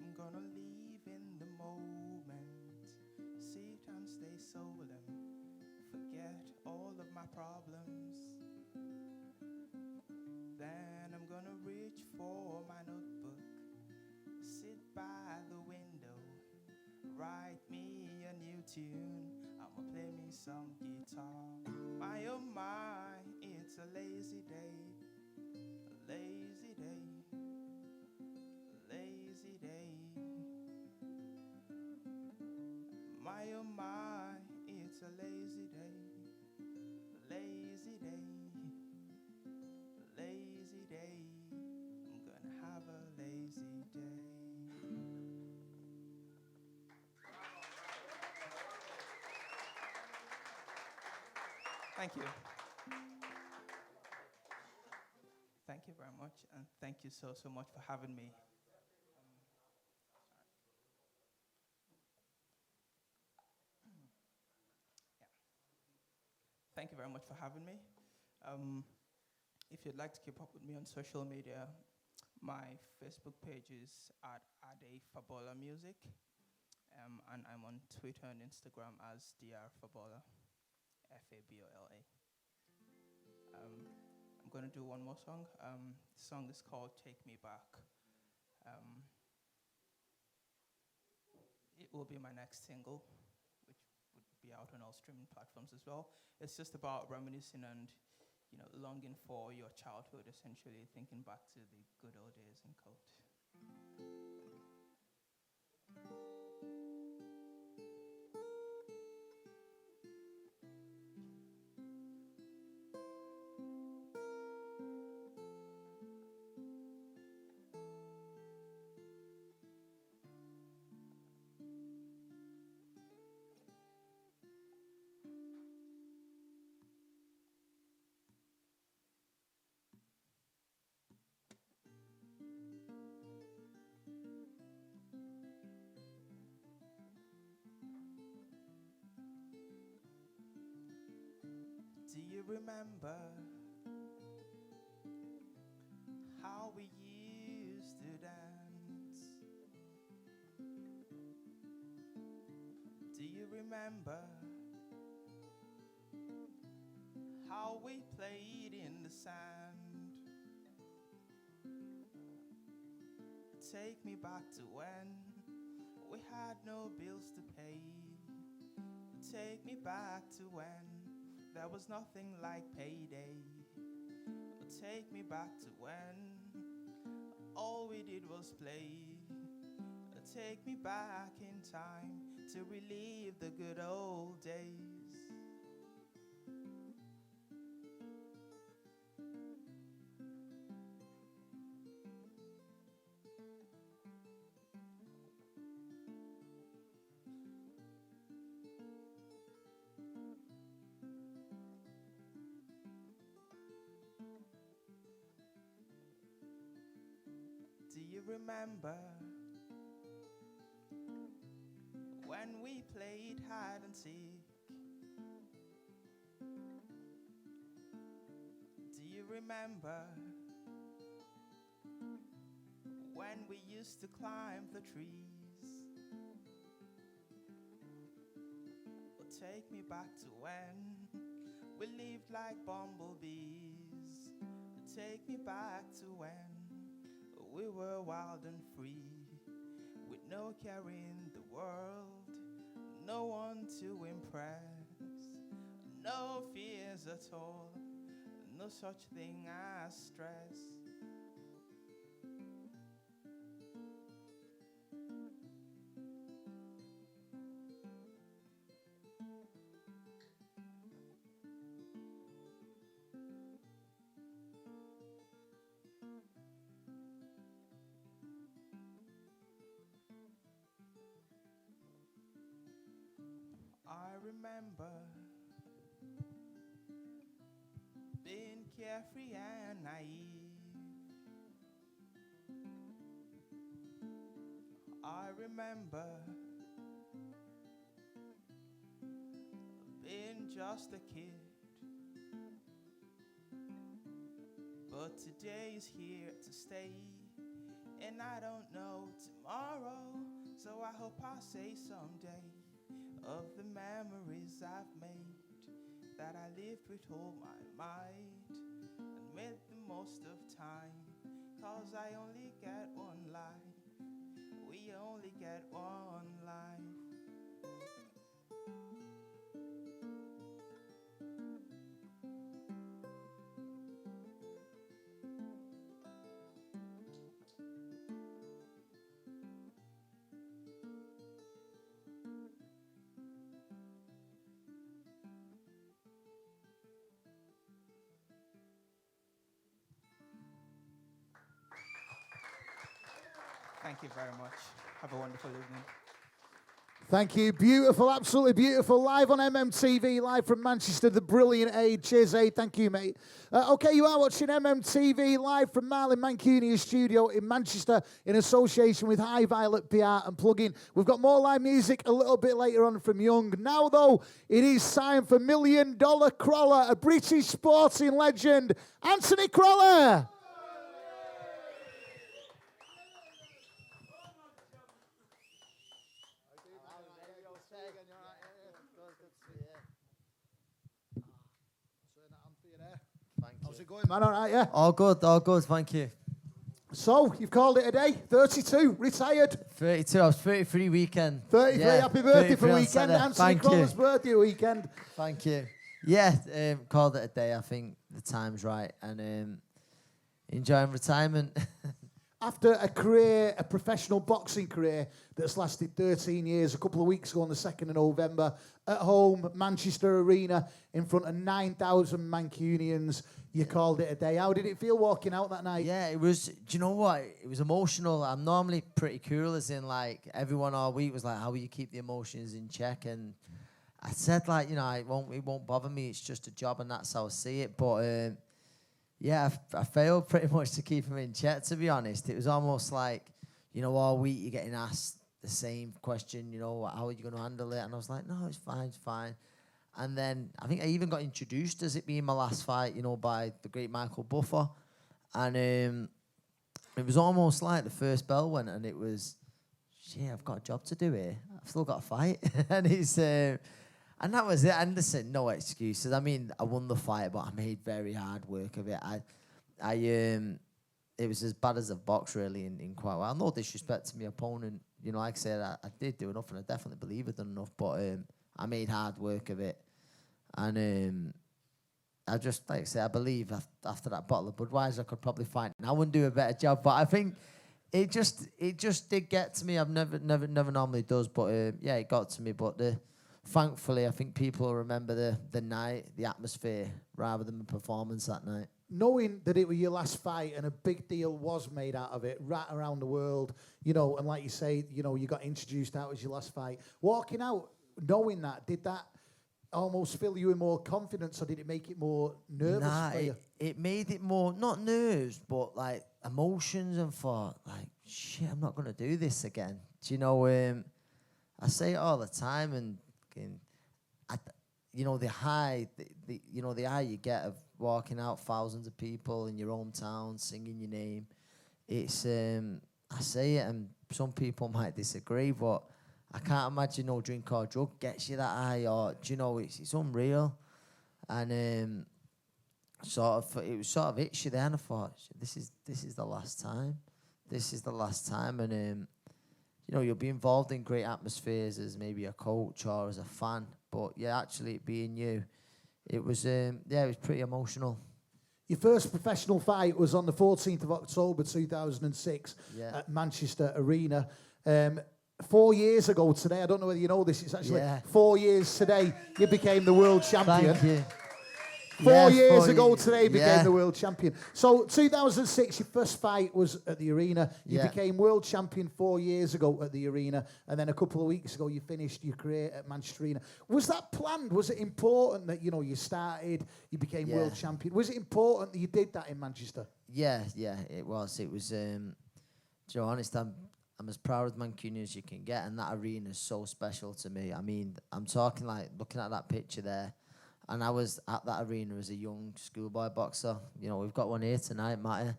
Speaker 5: I'm gonna soul and forget all of my problems. Then I'm gonna reach for my notebook, sit by the window, write me a new tune. I'ma play me some guitar. My oh my, it's a lazy day, a lazy day, a lazy day. My oh my, it's a lazy day, a lazy day, a lazy day. I'm gonna have a lazy day. Thank you. Thank you very much, and thank you so much for having me. Yeah. Thank you very much for having me. If you'd like to keep up with me on social media, my Facebook page is at Ade Fabola Music, and I'm on Twitter and Instagram as Dr. Fabola, Fabola. I'm going to do one more song. The song is called Take Me Back. It will be my next single, which would be out on all streaming platforms as well. It's just about reminiscing and, longing for your childhood, essentially, thinking back to the good old days in Coat. Do you remember how we used to dance? Do you remember how we played in the sand? Take me back to when we had no bills to pay. Take me back to when there was nothing like payday. Take me back to when all we did was play. Take me back in time to relive the good old days. Do you remember when we played hide and seek? Do you remember when we used to climb the trees? Well, take me back to when we lived like bumblebees. Take me back to when we were wild and free, with no care in the world, no one to impress, no fears at all, no such thing as stress. I remember being carefree and naive. I remember being just a kid. But today is here to stay, and I don't know tomorrow, so I hope I say someday of the memories I've made, that I lived with all my might and made the most of time, 'cause I only get one life. We only get one life. Thank you very much. Have a wonderful evening.
Speaker 1: Thank you. Beautiful, absolutely beautiful. Live on MMTV, live from Manchester, the brilliant Aid. Cheers, Aid. Thank you, mate. Okay, you are watching MMTV live from Marlin Mancunia's studio in Manchester in association with High Violet PR and Plugin. We've got more live music a little bit later on from Young. Now, though, it is time for $1 Million Crolla, a British sporting legend, Anthony Crolla. How's it going, man? All right, yeah?
Speaker 6: All good, thank you.
Speaker 1: So, you've called it a day. 32, retired.
Speaker 6: 32, I was 33 weekend.
Speaker 1: 33, happy birthday for
Speaker 6: 33 on
Speaker 1: weekend.
Speaker 6: Saturday.
Speaker 1: Anthony
Speaker 6: Thank you.
Speaker 1: Crolla's birthday weekend.
Speaker 6: Thank you. Yeah, called it a day. I think the time's right. And enjoying retirement.
Speaker 1: After a career, a professional boxing career that's lasted 13 years, a couple of weeks ago on the 2nd of November, at home, Manchester Arena, in front of 9,000 Mancunians, you called it a day. How did it feel walking out that night?
Speaker 6: Yeah, it was, do you know what? It was emotional. I'm normally pretty cool, as in, like, everyone all week was like, how will you keep the emotions in check? And I said, like, you know, it won't bother me. It's just a job, and that's how I see it. But, yeah, I failed pretty much to keep him in check, to be honest. It was almost like, you know, all week you're getting asked the same question, you know, how are you going to handle it? And I was like, no, it's fine. And then I think I even got introduced as it being my last fight, you know, by the great Michael Buffer. And it was almost like the first bell went, and it was, shit, I've got a job to do here. I've still got a fight. And it's... and that was it. And listen, no excuses. I mean, I won the fight, but I made very hard work of it. It was as bad as I've boxed, really, in quite a while. No disrespect to my opponent. You know, like I said, I did do enough, and I definitely believe I've done enough. But I made hard work of it. And I just, like I said, I believe after that bottle of Budweiser, I could probably fight now and do a better job. But I think it just did get to me. I've never normally does. But, yeah, it got to me. But thankfully, I think people will remember the night, the atmosphere, rather than the performance that night.
Speaker 1: Knowing that it was your last fight and a big deal was made out of it right around the world, you know, and like you say, you know, you got introduced out as your last fight. Walking out, knowing that, did that almost fill you with more confidence, or did it make it more nervous for you?
Speaker 6: It made it more, not nerves, but like emotions, and thought, like, shit, I'm not going to do this again. Do you know, I say it all the time, and you know, the high you get of walking out thousands of people in your hometown singing your name. It's I say it, and some people might disagree, but I can't imagine no drink or drug gets you that high, or do you know, it's unreal. And it was sort of itchy there, and I thought, this is the last time. This is the last time. And you know, you'll be involved in great atmospheres as maybe a coach or as a fan. But yeah, actually it being you, it was it was pretty emotional.
Speaker 1: Your first professional fight was on the 14th of October 2006
Speaker 6: Yeah.
Speaker 1: at Manchester Arena. 4 years ago today, I don't know whether you know this, it's actually 4 years today, you became the world champion.
Speaker 6: Thank you.
Speaker 1: 4 years ago today, became the world champion. So 2006, your first fight was at the Arena. You became world champion 4 years ago at the Arena. And then a couple of weeks ago, you finished your career at Manchester Arena. Was that planned? Was it important that, you know, you started, you became world champion? Was it important that you did that in Manchester?
Speaker 6: Yeah, it was. It was, to be honest, I'm as proud of Mancunian as you can get. And that arena is so special to me. I mean, I'm talking like, looking at that picture there, and I was at that arena as a young schoolboy boxer. You know, we've got one here tonight, Matty.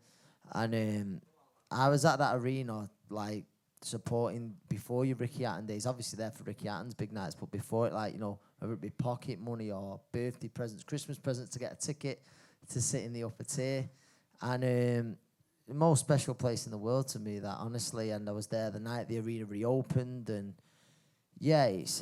Speaker 6: And I was at that arena, like, supporting before your Ricky Hatton days. Obviously there for Ricky Hatton's big nights, but before it, like, you know, whether it be pocket money or birthday presents, Christmas presents to get a ticket to sit in the upper tier. And the most special place in the world to me, that, honestly. And I was there the night the arena reopened, and yeah, it's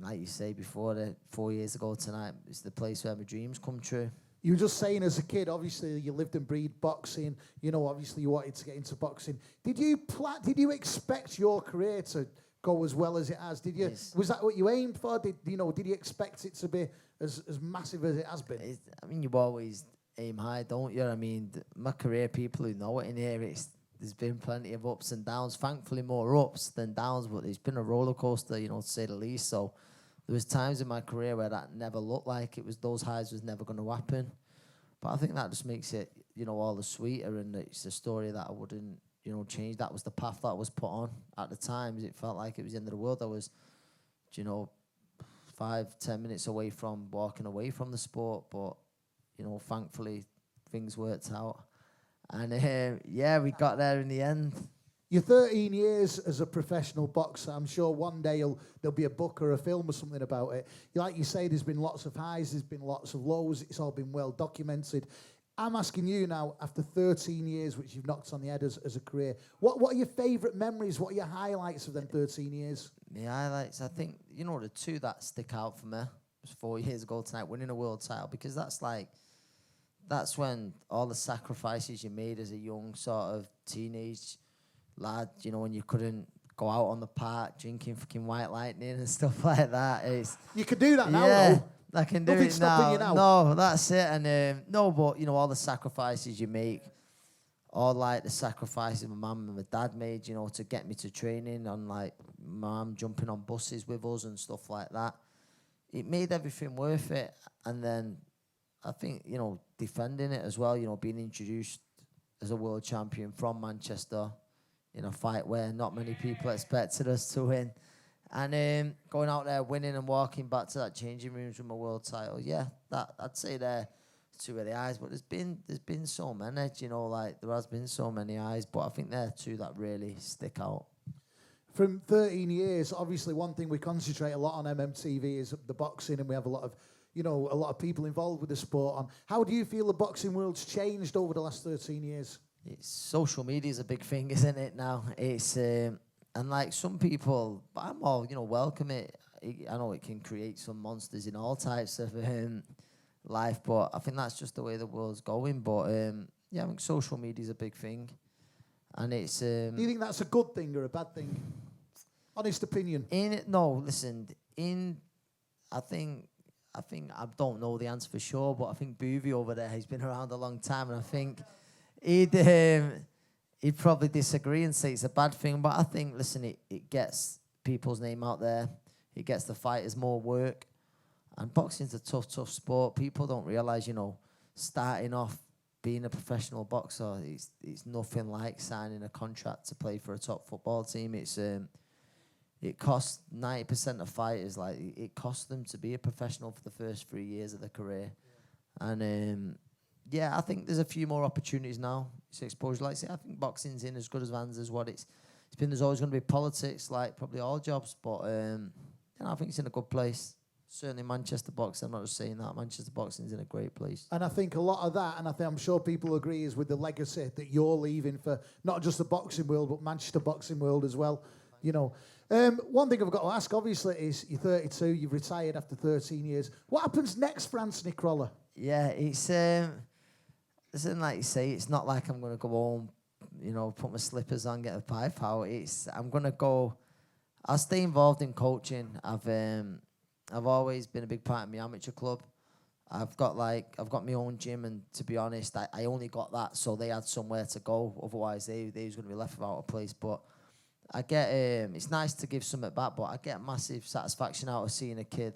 Speaker 6: like you say before, 4 years ago tonight, it's the place where my dreams come true.
Speaker 1: You were just saying, as a kid, obviously you lived and breathed boxing. You know, obviously you wanted to get into boxing. Did you expect your career to go as well as it has? Did you? Yes. Was that what you aimed for? Did you expect it to be as massive as it has been?
Speaker 6: I mean, you always aim high, don't you? I mean, my career, people who know it in here, there's been plenty of ups and downs. Thankfully, more ups than downs, but it's been a roller coaster, you know, to say the least. So there was times in my career where that never looked like it was, those highs was never going to happen. But I think that just makes it, you know, all the sweeter, and it's a story that I wouldn't, you know, change. That was the path that I was put on at the times. It felt like it was the end of the world. I was, you know, 5-10 minutes away from walking away from the sport, but, you know, thankfully things worked out. And yeah, we got there in the end.
Speaker 1: You're 13 years as a professional boxer. I'm sure one day there'll be a book or a film or something about it. Like you say, there's been lots of highs, there's been lots of lows. It's all been well documented. I'm asking you now, after 13 years, which you've knocked on the head as a career, what are your favourite memories? What are your highlights of them 13 years?
Speaker 6: My highlights, I think, you know, the two that stick out for me was 4 years ago tonight, winning a world title, because that's when all the sacrifices you made as a young sort of teenage lad, you know, when you couldn't go out on the park drinking fucking White Lightning and stuff like that.
Speaker 1: You could do that now,
Speaker 6: yeah,
Speaker 1: though.
Speaker 6: I can do
Speaker 1: Nothing's
Speaker 6: it
Speaker 1: stopping
Speaker 6: now.
Speaker 1: you now.
Speaker 6: No, that's it. And no, but, you know, all the sacrifices you make, all, like, the sacrifices my mum and my dad made, you know, to get me to training, on, like, my mum jumping on buses with us and stuff like that. It made everything worth it. And then I think, you know, defending it as well, you know, being introduced as a world champion from Manchester in a fight where not many people expected us to win. And going out there, winning, and walking back to that changing rooms with my world title. Yeah, that I'd say they're two of the highs. But there's been so many, you know, like there has been so many highs. But I think they're two that really stick out.
Speaker 1: From 13 years, obviously one thing we concentrate a lot on MMTV is the boxing, and we have a lot of people involved with the sport on. How do you feel the boxing world's changed over the last 13 years?
Speaker 6: It's social media is a big thing, isn't it, now? It's and like some people, I'm all, you know, welcome it. I know it can create some monsters in all types of life, but I think that's just the way the world's going. But yeah, I think social media is a big thing, and it's.
Speaker 1: Do you think that's a good thing or a bad thing? Honest opinion.
Speaker 6: I think I don't know the answer for sure, but I think Boovy over there has been around a long time, and I think he'd probably disagree and say it's a bad thing. But I think, listen, it gets people's name out there. It gets the fighters more work. And boxing's a tough sport. People don't realise, you know, starting off being a professional boxer, it's nothing like signing a contract to play for a top football team. It costs 90% of fighters, like, it costs them to be a professional for the first 3 years of their career. Yeah. And yeah, I think there's a few more opportunities now. It's exposure. Like I say, I think boxing's in as good as hands as what it's been. There's always going to be politics, like probably all jobs, but you know, I think it's in a good place. Certainly Manchester boxing, I'm not just saying that, Manchester boxing's in a great place.
Speaker 1: And I think a lot of that, and I'm sure people agree, is with the legacy that you're leaving for not just the boxing world, but Manchester boxing world as well. You know, one thing I've got to ask, obviously, is you're 32, you've retired after 13 years. What happens next for Anthony Crolla?
Speaker 6: Yeah, it's listen, like you say, it's not like I'm going to go home, you know, put my slippers on, get a pipe out. I'm going to go, I'll stay involved in coaching. I've always been a big part of my amateur club. I've got my own gym, and to be honest, I only got that so they had somewhere to go. Otherwise, they was going to be left without a place. But I get, it's nice to give something back, but I get massive satisfaction out of seeing a kid.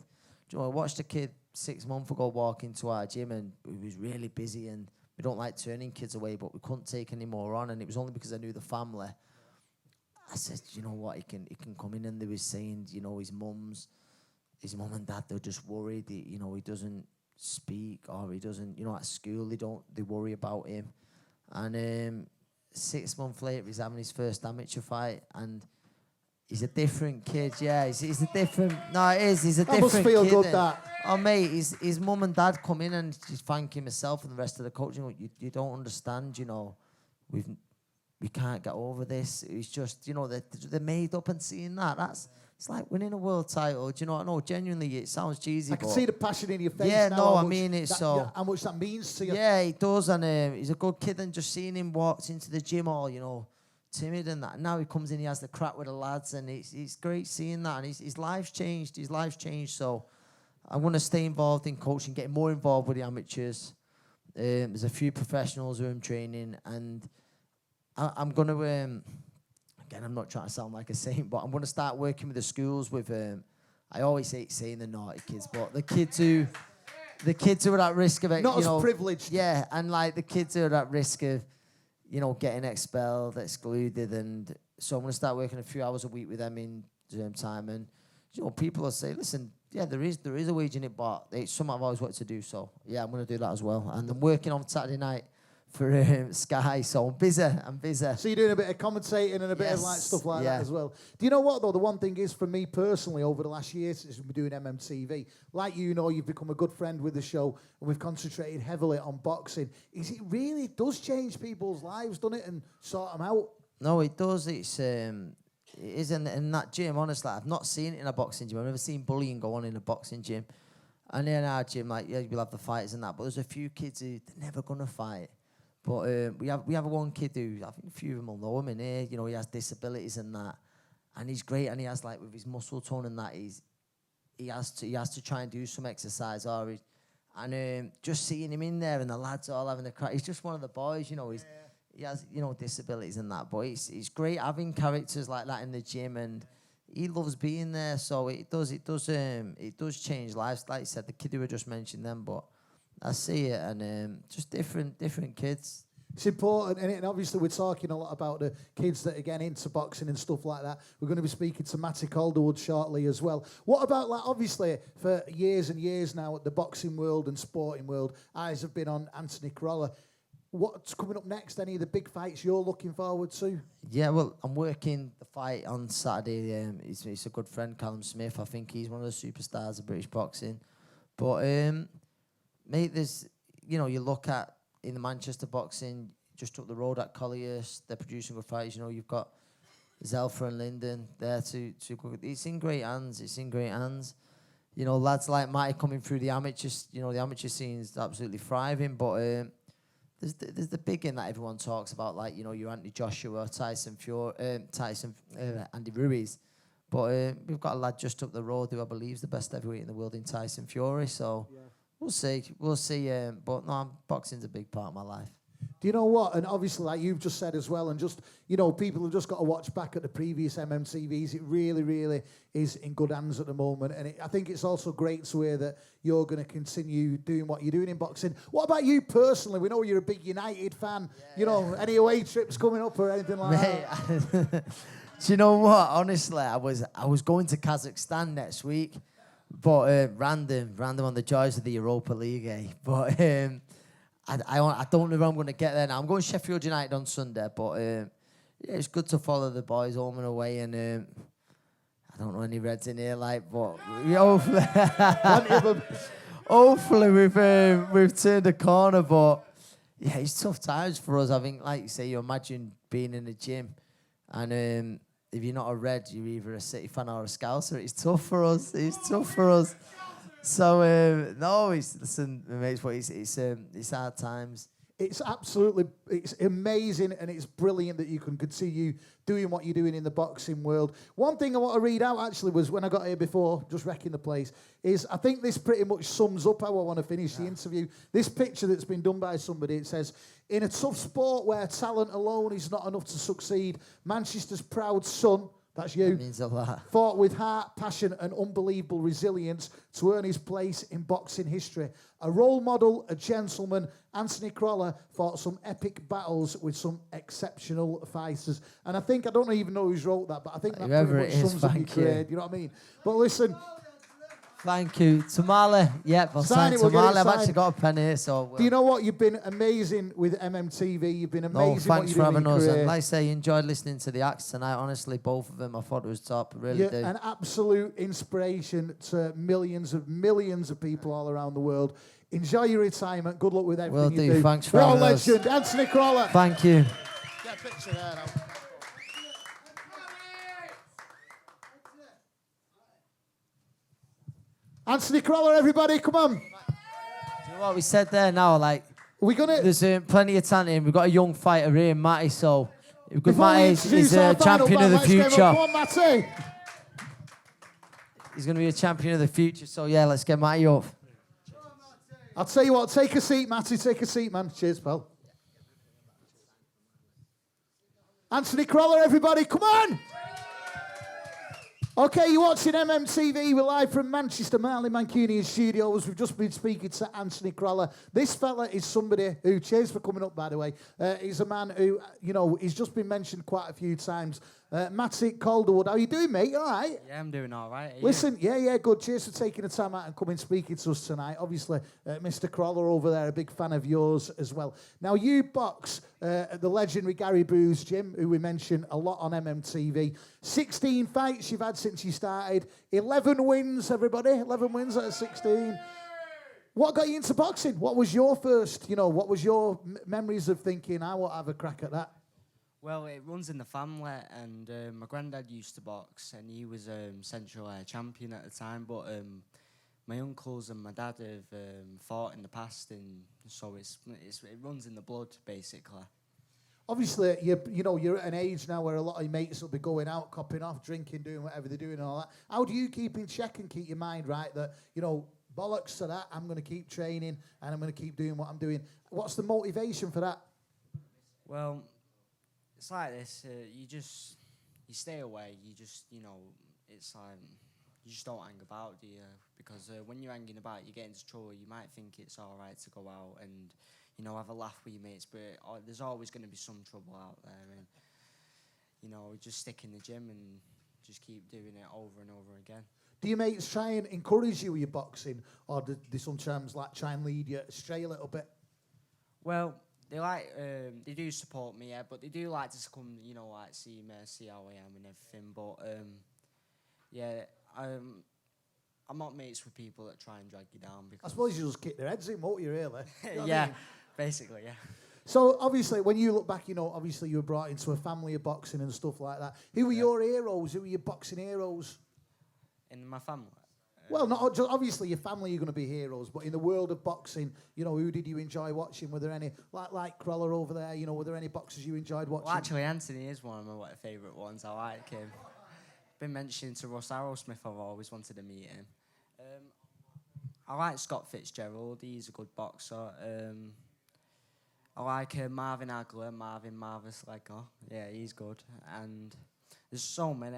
Speaker 6: Do you know, I watched a kid 6 months ago walk into our gym, and he was really busy, and we don't like turning kids away, but we couldn't take any more on, and it was only because I knew the family. I said, you know what, he can come in, and they was saying, you know, his mum and dad, they're just worried, you know, he doesn't speak, or he doesn't, you know, at school they worry about him. And 6 months later, he's having his first amateur fight, and he's a different kid. Yeah, he's a different. No, it is. He's a
Speaker 1: That
Speaker 6: different
Speaker 1: must feel
Speaker 6: kid.
Speaker 1: good,
Speaker 6: and-
Speaker 1: that.
Speaker 6: Oh, mate, his mum and dad come in and she's thanking himself and the rest of the coach. You know, you don't understand. You know, we can't get over this. It's just, you know, they're made up, and seeing that's. It's like winning a world title. Do you know what? No, genuinely, it sounds cheesy.
Speaker 1: I can see the passion in your face.
Speaker 6: Yeah,
Speaker 1: now,
Speaker 6: no,
Speaker 1: how
Speaker 6: I
Speaker 1: much
Speaker 6: mean, it's
Speaker 1: that,
Speaker 6: so.
Speaker 1: yeah, how much that means to you.
Speaker 6: Yeah, he does, and he's a good kid. And just seeing him walk into the gym all, you know, timid and that. Now he comes in, he has the crack with the lads, and it's great seeing that. And his life's changed. His life's changed. So I'm going to stay involved in coaching, getting more involved with the amateurs. There's a few professionals who I'm training, and I'm going to. Again, I'm not trying to sound like a saint, but I'm going to start working with the schools with. I always hate saying the naughty kids, but the kids who are at risk of it.
Speaker 1: Not
Speaker 6: you
Speaker 1: as
Speaker 6: know,
Speaker 1: privileged.
Speaker 6: Yeah, and like the kids who are at risk of, you know, getting expelled, excluded, and so I'm going to start working a few hours a week with them in term time, and you know, people will say, listen, yeah, there is a wage in it, but it's something I've always wanted to do. So yeah, I'm going to do that as well, and I'm working on Saturday night for Sky, so I'm busy.
Speaker 1: So you're doing a bit of commentating and a bit of like stuff like that as well. Do you know what though? The one thing is for me personally over the last year since we've been doing MMTV, like you know, you've become a good friend with the show, and we've concentrated heavily on boxing. Is it really does change people's lives, doesn't it, and sort them out?
Speaker 6: No, it does. It is in that gym. Honestly, I've not seen it in a boxing gym. I've never seen bullying go on in a boxing gym. And in our gym, like yeah, we'll have the fighters and that, but there's a few kids who they're never gonna fight. But we have one kid who, I think a few of them will know him in here, you know, he has disabilities and that. And he's great, and he has, like, with his muscle tone and that, he has to try and do some exercise. Just seeing him in there and the lads all having the crack, he's just one of the boys, you know, he has, you know, disabilities and that. But it's great having characters like that in the gym, and he loves being there. So it does change lives. Like I said, the kid who I just mentioned them, but I see it, and just different kids.
Speaker 1: It's important, and obviously we're talking a lot about the kids that are getting into boxing and stuff like that. We're going to be speaking to Matty Calderwood shortly as well. What about, like, obviously, for years and years now, at the boxing world and sporting world, eyes have been on Anthony Crolla. What's coming up next? Any of the big fights you're looking forward to?
Speaker 6: Yeah, well, I'm working the fight on Saturday. He's a good friend, Callum Smith. I think he's one of the superstars of British boxing. But, mate, there's, you know, you look at in the Manchester boxing, just up the road at Colliers, they're producing good fights. You know, you've got Zelfa and Linden there to good. It's in great hands. You know, lads like Matty coming through the amateurs. You know, the amateur scene's absolutely thriving. But there's the big in that everyone talks about, like, you know, your Anthony Joshua, Andy Ruiz. But we've got a lad just up the road who I believe is the best heavyweight in the world in Tyson Fury. So. Yeah. We'll see. But no, boxing's a big part of my life.
Speaker 1: Do you know what? And obviously, like you've just said as well, and just, you know, people have just got to watch back at the previous MMTVs. It really, really is in good hands at the moment. And I think it's also great to hear that you're going to continue doing what you're doing in boxing. What about you personally? We know you're a big United fan. Yeah, any away trips coming up or anything like that?
Speaker 6: Do you know what? Honestly, I was going to Kazakhstan next week. But random on the joys of the Europa League, eh? But I don't know if I'm going to get there now. I'm going Sheffield United on Sunday, but yeah, it's good to follow the boys home and away. And I don't know any Reds in here, like, but hopefully we've turned a corner. But yeah, it's tough times for us. I think, like you say, you imagine being in the gym and. If you're not a Red, you're either a City fan or a Scouser. It's tough for us. So no, listen, mates, but it's hard times.
Speaker 1: It's amazing, and it's brilliant that you can continue doing what you're doing in the boxing world. One thing I want to read out, actually, was when I got here before, just wrecking the place, is I think this pretty much sums up how I want to finish the interview. This picture that's been done by somebody, it says, in a tough sport where talent alone is not enough to succeed, Manchester's proud son, that's you,
Speaker 6: that means a lot,
Speaker 1: fought with heart, passion and unbelievable resilience to earn his place in boxing history. A role model, a gentleman, Anthony Crolla fought some epic battles with some exceptional fighters. And I don't even know who's wrote that, but I think that
Speaker 6: whoever
Speaker 1: pretty much sums up your career. You know what I mean? But listen,
Speaker 6: Thank you. Tamale. Yep, I'll
Speaker 1: Sign
Speaker 6: sign
Speaker 1: it, we'll get it
Speaker 6: Tamale. I've
Speaker 1: signed.
Speaker 6: actually got a pen here, so...
Speaker 1: Do you know what? You've been amazing with MMTV. You've been amazing.
Speaker 6: No,
Speaker 1: what
Speaker 6: thanks
Speaker 1: you
Speaker 6: for
Speaker 1: do in
Speaker 6: having
Speaker 1: your
Speaker 6: us.
Speaker 1: career.
Speaker 6: And like I say, enjoyed listening to the acts tonight. Honestly, both of them, I thought it was top. I really
Speaker 1: You're
Speaker 6: do.
Speaker 1: an absolute inspiration to millions of people all around the world. Enjoy your retirement. Good luck with everything
Speaker 6: Will
Speaker 1: you
Speaker 6: do.
Speaker 1: do.
Speaker 6: Thanks for
Speaker 1: Real
Speaker 6: having us.
Speaker 1: legend, Anthony Crolla.
Speaker 6: Thank you.
Speaker 1: Get a picture there now. Anthony Crolla, everybody, come on.
Speaker 6: Do you know what we said there now? Like,
Speaker 1: We're gonna.
Speaker 6: there's plenty of talent in. We've got a young fighter here, Matty, so... Good
Speaker 1: Before we
Speaker 6: Matty
Speaker 1: introduce
Speaker 6: is
Speaker 1: our
Speaker 6: a
Speaker 1: final
Speaker 6: champion of
Speaker 1: band,
Speaker 6: the
Speaker 1: let's give him a-
Speaker 6: future.
Speaker 1: Come on, Matty.
Speaker 6: He's going to be a champion of the future, so yeah, let's get Matty up.
Speaker 1: I'll tell you what, take a seat, Matty. Take a seat, man. Cheers, pal. Anthony Crolla, everybody, come on! Okay, you're watching MMTV. We're live from Manchester, Marley Mancunian Studios. We've just been speaking to Anthony Crolla. This fella is somebody who, cheers for coming up, by the way. He's a man who, you know, he's just been mentioned quite a few times. Matty Calderwood, how you doing, mate? You all right?
Speaker 7: Yeah, I'm doing all right.
Speaker 1: Listen, yeah, good. Cheers for taking the time out and coming speaking to us tonight. Obviously, Mr. Crolla over there, a big fan of yours as well. Now, you box at the legendary Gary Boo's gym, who we mention a lot on MMTV. 16 fights you've had since you started. 11 wins, everybody. 11 wins out of 16. What got you into boxing? What was your first, what was your memories of thinking, I want to have a crack at that?
Speaker 7: Well, it runs in the family, and my granddad used to box, and he was Central Air champion at the time. But my uncles and my dad have fought in the past, and so it runs in the blood, basically.
Speaker 1: Obviously, you're at an age now where a lot of your mates will be going out, copping off, drinking, doing whatever they're doing and all that. How do you keep in check and keep your mind right that, bollocks to that, I'm going to keep training and I'm going to keep doing what I'm doing? What's the motivation for that?
Speaker 7: Well, it's like this. You stay away. It's like you just don't hang about, do you? Because when you're hanging about, you get into trouble. You might think it's all right to go out and have a laugh with your mates, but there's always going to be some trouble out there. And just stick in the gym and just keep doing it over and over again.
Speaker 1: Do your mates try and encourage you with your boxing, or do they sometimes try and lead you astray a little bit?
Speaker 7: Well, they do support me, yeah, but they do like to come, see me, see how I am and everything. But I'm not mates with people that try and drag you down. Because
Speaker 1: I suppose you just kick their heads in, won't you, really? You know what I
Speaker 7: yeah,
Speaker 1: mean?
Speaker 7: basically, yeah.
Speaker 1: So, obviously, when you look back, obviously you were brought into a family of boxing and stuff like that. Who were your heroes? Who were your boxing heroes?
Speaker 7: In my family?
Speaker 1: Well, not just, obviously your family are going to be heroes, but in the world of boxing, who did you enjoy watching? Were there any, like Crolla over there, were there any boxers you enjoyed watching?
Speaker 7: Well, actually, Anthony is one of my favourite ones. I like him. Been mentioned to Russ Arrowsmith, I've always wanted to meet him. I like Scott Fitzgerald, he's a good boxer. I like Marvin Hagler, Marvis Legger. Yeah, he's good. And there's so many,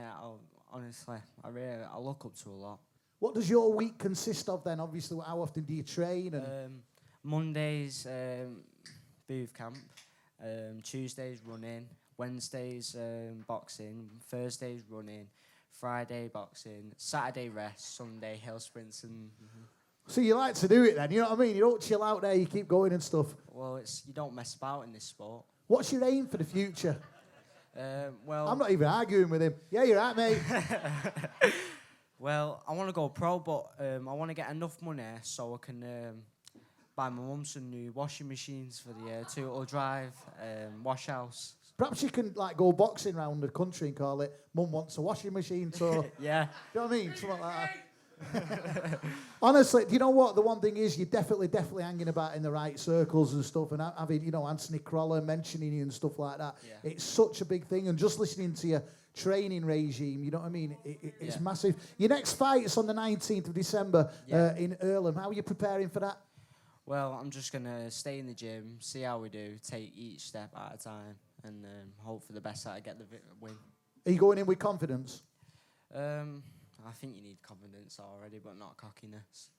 Speaker 7: honestly, I look up to a lot.
Speaker 1: What does your week consist of then? Obviously, how often do you train? And
Speaker 7: Mondays, booth camp. Tuesdays, running. Wednesdays, boxing. Thursdays, running. Friday, boxing. Saturday, rest. Sunday, hill sprints. And
Speaker 1: So you like to do it then, you know what I mean? You don't chill out there, you keep going and stuff.
Speaker 7: Well, you don't mess about in this sport.
Speaker 1: What's your aim for the future?
Speaker 7: Well,
Speaker 1: I'm not even arguing with him. Yeah, you're right, mate.
Speaker 7: Well, I want to go pro, but I want to get enough money so I can buy my mum some new washing machines for the two-wheel drive wash house.
Speaker 1: Perhaps you can go boxing around the country and call it Mum Wants a Washing Machine Tour.
Speaker 7: Yeah.
Speaker 1: You know what I mean? Something like that. Honestly, do you know what? The one thing is you're definitely hanging about in the right circles and stuff, and having, Anthony Crolla mentioning you and stuff like that. Yeah. It's such a big thing, and just listening to your training regime, you know what I mean? It's massive. Your next fight is on the 19th of December in Earlham. How are you preparing for that?
Speaker 7: Well, I'm just going to stay in the gym, see how we do, take each step at a time, and hope for the best that I get the win.
Speaker 1: Are you going in with confidence?
Speaker 7: I think you need confidence already, but not cockiness.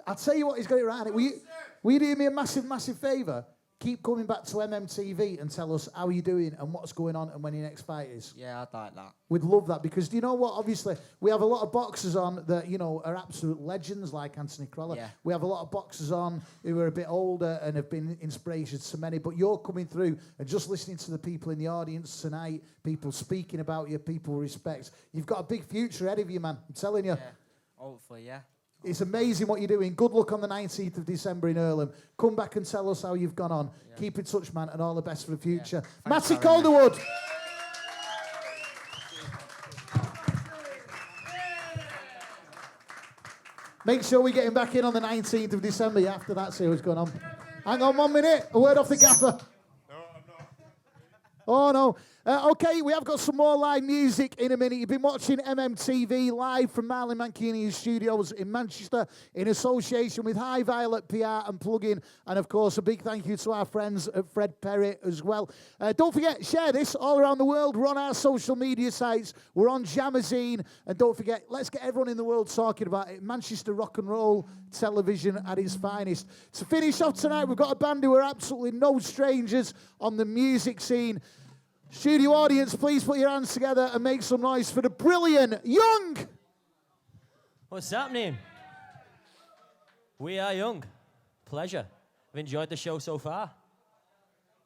Speaker 1: I'll tell you what, he's got it right. Will you do me a massive, massive favour? keep coming back to MMTV and tell us how you're doing and what's going on and when your next fight is.
Speaker 7: Yeah, I'd like that.
Speaker 1: We'd love that because do you know what? Obviously, we have a lot of boxers on that, you know, are absolute legends like Anthony Crolla.
Speaker 7: Yeah.
Speaker 1: We have a lot of boxers on who are a bit older and have been inspirations to many. But you're coming through and just listening to the people in the audience tonight, people speaking about you, people respect. You've got a big future ahead of you, man. I'm telling you.
Speaker 7: Yeah, hopefully, yeah.
Speaker 1: It's amazing what you're doing. Good luck on the 19th of December in Earlham. Come back and tell us how you've gone on. Yeah. Keep in touch, man, and all the best for the future.
Speaker 7: Yeah.
Speaker 1: Matty Calderwood. Make sure we get him back in on the 19th of December. Yeah, after that, see what's going on. Hang on 1 minute. A word off the gaffer.
Speaker 8: No, I'm not.
Speaker 1: Oh, no. Okay, we have got some more live music in a minute. You've been watching MMTV live from Marlon Mancini's studios in Manchester in association with High Violet PR and Plugin. And, of course, a big thank you to our friends at Fred Perry as well. Don't forget, share this all around the world. We're on our social media sites. We're on Jamazine. And don't forget, let's get everyone in the world talking about it. Manchester rock and roll television at its finest. To finish off tonight, we've got a band who are absolutely no strangers on the music scene. Studio audience, please put your hands together and make some noise for the brilliant Young.
Speaker 9: What's happening? We are Young. Pleasure. I've enjoyed the show so far.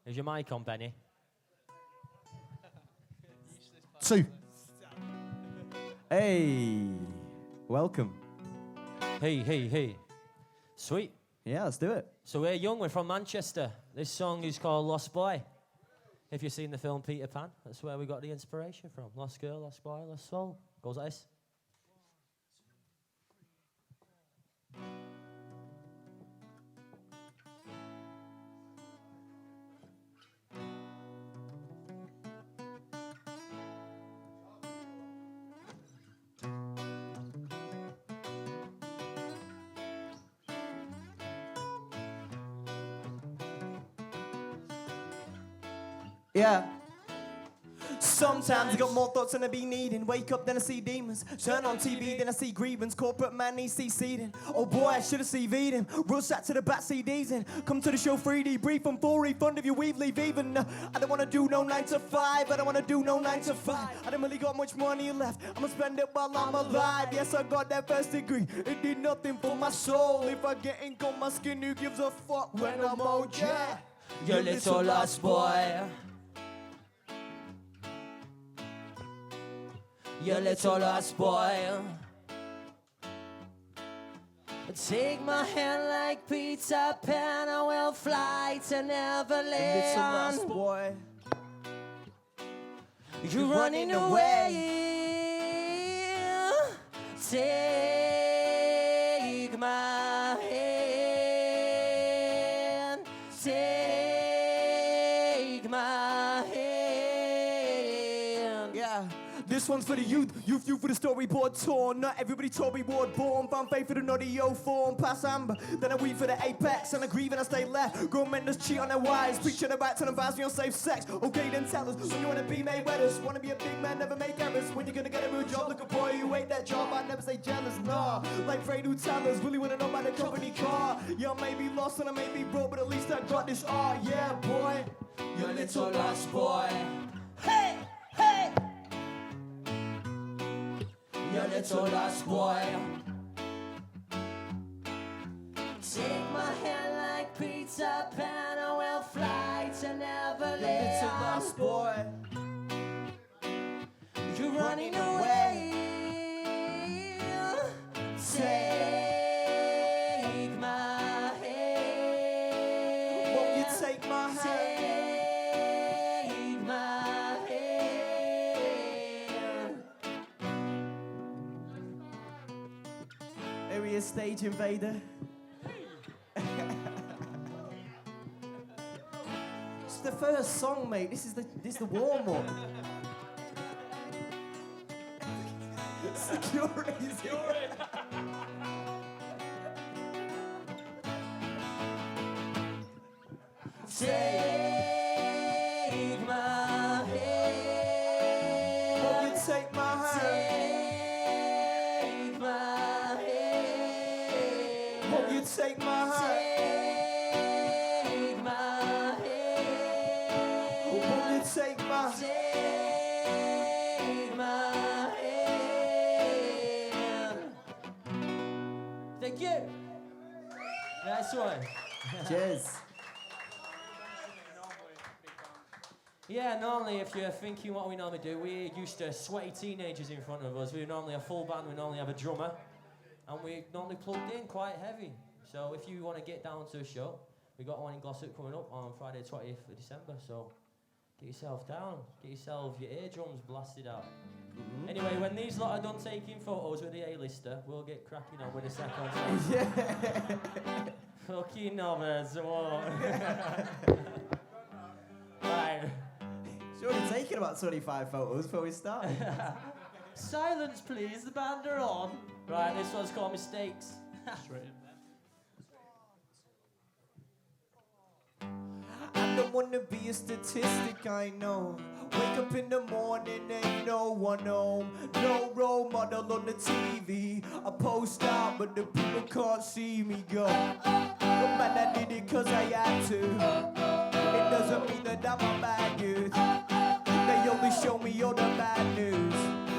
Speaker 9: Is your mic on, Benny?
Speaker 1: 2.
Speaker 10: Hey, welcome.
Speaker 9: Hey. Sweet.
Speaker 10: Yeah, let's do it.
Speaker 9: So we're Young, we're from Manchester. This song is called Lost Boy. If you've seen the film Peter Pan, that's where we got the inspiration from. Lost girl, lost boy, lost soul. Goes like this.
Speaker 10: Yeah.
Speaker 11: Sometimes I got more thoughts than I be needing. Wake up, then I see demons. Turn on TV, then I see grievance. Corporate man needs seeding. Oh boy, I should have CV'd him. Real sat to the back CDs in. Come to the show 3D, brief and full refund if you weave, leave even. I don't wanna do no 9 to 5. I don't wanna do no 9 to 5. I don't really got much money left. I'ma spend it while I'm alive. Yes, I got that first degree. It did nothing for my soul. If I get ink on my skin, who gives a fuck when I'm old? Yeah,
Speaker 9: You little lost boy. You little lost boy. Take my hand like Peter Pan. I will fly to Neverland.
Speaker 11: little lost boy.
Speaker 9: You're running away. Take my hand. Take my hand.
Speaker 11: Yeah. This one's for the youth for the storyboard torn. Not everybody told me ward born. Found faith for the naughty O form. Pass amber, then I weed for the apex. And I grieve and I stay left. Grown men just cheat on their wives. Preaching about telling vows me on safe sex. Okay, then tell us when you wanna be made wetters. Wanna be a big man, never make errors. When you gonna get a real job, look a boy who hate that job. I never say jealous, nah. Like Fred who tell us, really wanna know about the company car. Yeah, I may be lost and I may be broke, but at least I got this art. Yeah, boy.
Speaker 9: You little lost boy.
Speaker 11: Hey, hey.
Speaker 9: You little lost boy. Take my hand like Peter Pan. I will fly to Neverland.
Speaker 11: Little lost boy.
Speaker 9: You're running away. Take my hand.
Speaker 11: Won't you take my hand?
Speaker 9: Take my hand.
Speaker 11: Area stage invader. It's the first song, mate. This is the warm up. Security's here.
Speaker 9: Take my hand.
Speaker 11: Won't you take my hand?
Speaker 9: Take my hand.
Speaker 11: Won't you take my hand?
Speaker 9: Take my Nice one.
Speaker 10: Cheers.
Speaker 9: Yeah, normally if you're thinking what we normally do, we used to sweaty teenagers in front of us. We normally a full band, we normally have a drummer, and we normally plugged in quite heavy. So if you want to get down to a show, we got one in Glossop coming up on Friday 20th of December, so get yourself down, get yourself your eardrums blasted out. Anyway, when these lot are done taking photos with the A-lister, we'll get cracking on with the second song.
Speaker 10: Yeah.
Speaker 9: Fucking knobheads, whoa. Right.
Speaker 10: It's already taken about 25 photos before we start.
Speaker 9: Silence, please, the band are on. Right, this one's called Mistakes.
Speaker 11: I don't wanna be a statistic, I know. Wake up in the morning, ain't no one home. No role model on the TV. I post out, but the people can't see me go. No man, I did it cause I had to. It doesn't mean that I'm a bad youth. They only show me all the bad news.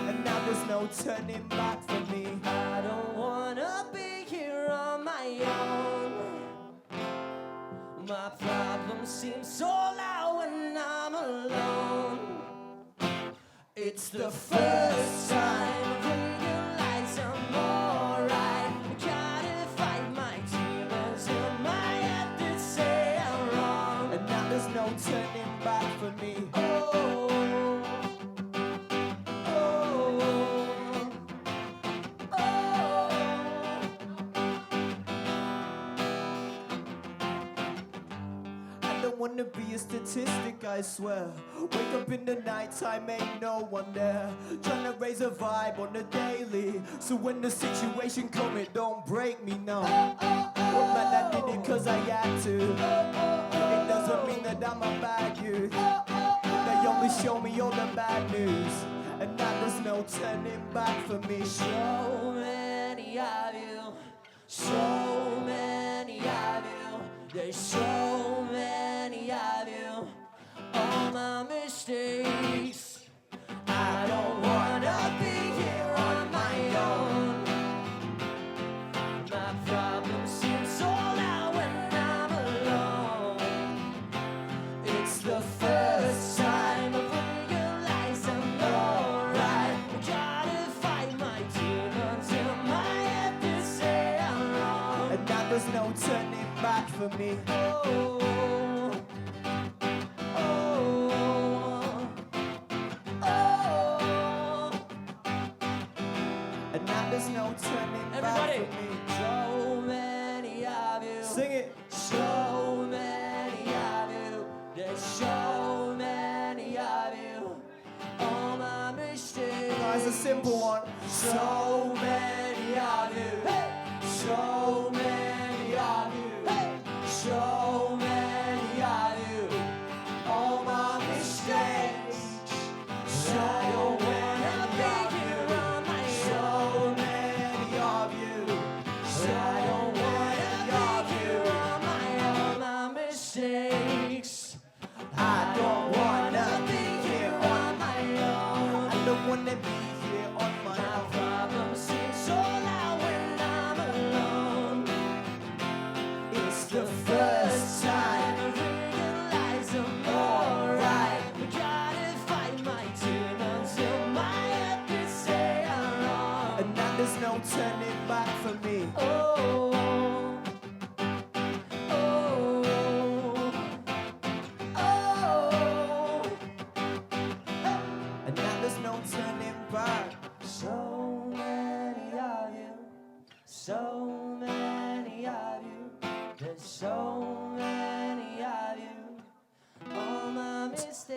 Speaker 11: And now there's no turning back for me.
Speaker 9: I don't wanna be here on my own. My problems seem so loud when I'm alone. It's the first time I realize I'm alright. I gotta fight my demons in my head that say I'm wrong.
Speaker 11: And now there's no turning back for me. Wanna be a statistic, I swear. Wake up in the night time, ain't no one there. Trying to raise a vibe on the daily, so when the situation come, it don't break me, no. Oh man, I did it cause I had to. It doesn't mean that I'm a bad youth. They only show me all the bad news, and now there's no turning back for me.
Speaker 9: So many of you, so many of you. There's so many of you, all my mistakes. I don't wanna be here on my own. My problems seem so loud when I'm alone. It's the first time I've realized I'm alright. I gotta fight my demons in my head to say I'm wrong.
Speaker 11: And now there's no turning back for me. And now there's no turning back for me.
Speaker 9: So many of you.
Speaker 11: Sing it.
Speaker 9: So many of you. There's so many of you. All my mistakes.
Speaker 11: No, it's a simple one.
Speaker 9: So many of you. Hey. So many of you. Hey. So many of you. All my mistakes. I don't wanna be here on my own.
Speaker 11: So many of you.
Speaker 9: I don't wanna be here on my mistakes. I don't wanna be here on my own.
Speaker 11: I don't wanna be here on my
Speaker 9: My
Speaker 11: own.
Speaker 9: problems seem so loud when I'm alone. It's the first time I realize I'm alright. I gotta fight my demons in my head to say I'm wrong.
Speaker 11: And now there's no turning back for me.
Speaker 9: Oh, oh, oh.
Speaker 11: And now there's no turning back.
Speaker 9: So many of you, so many of you, there's so many of you, all my mistakes.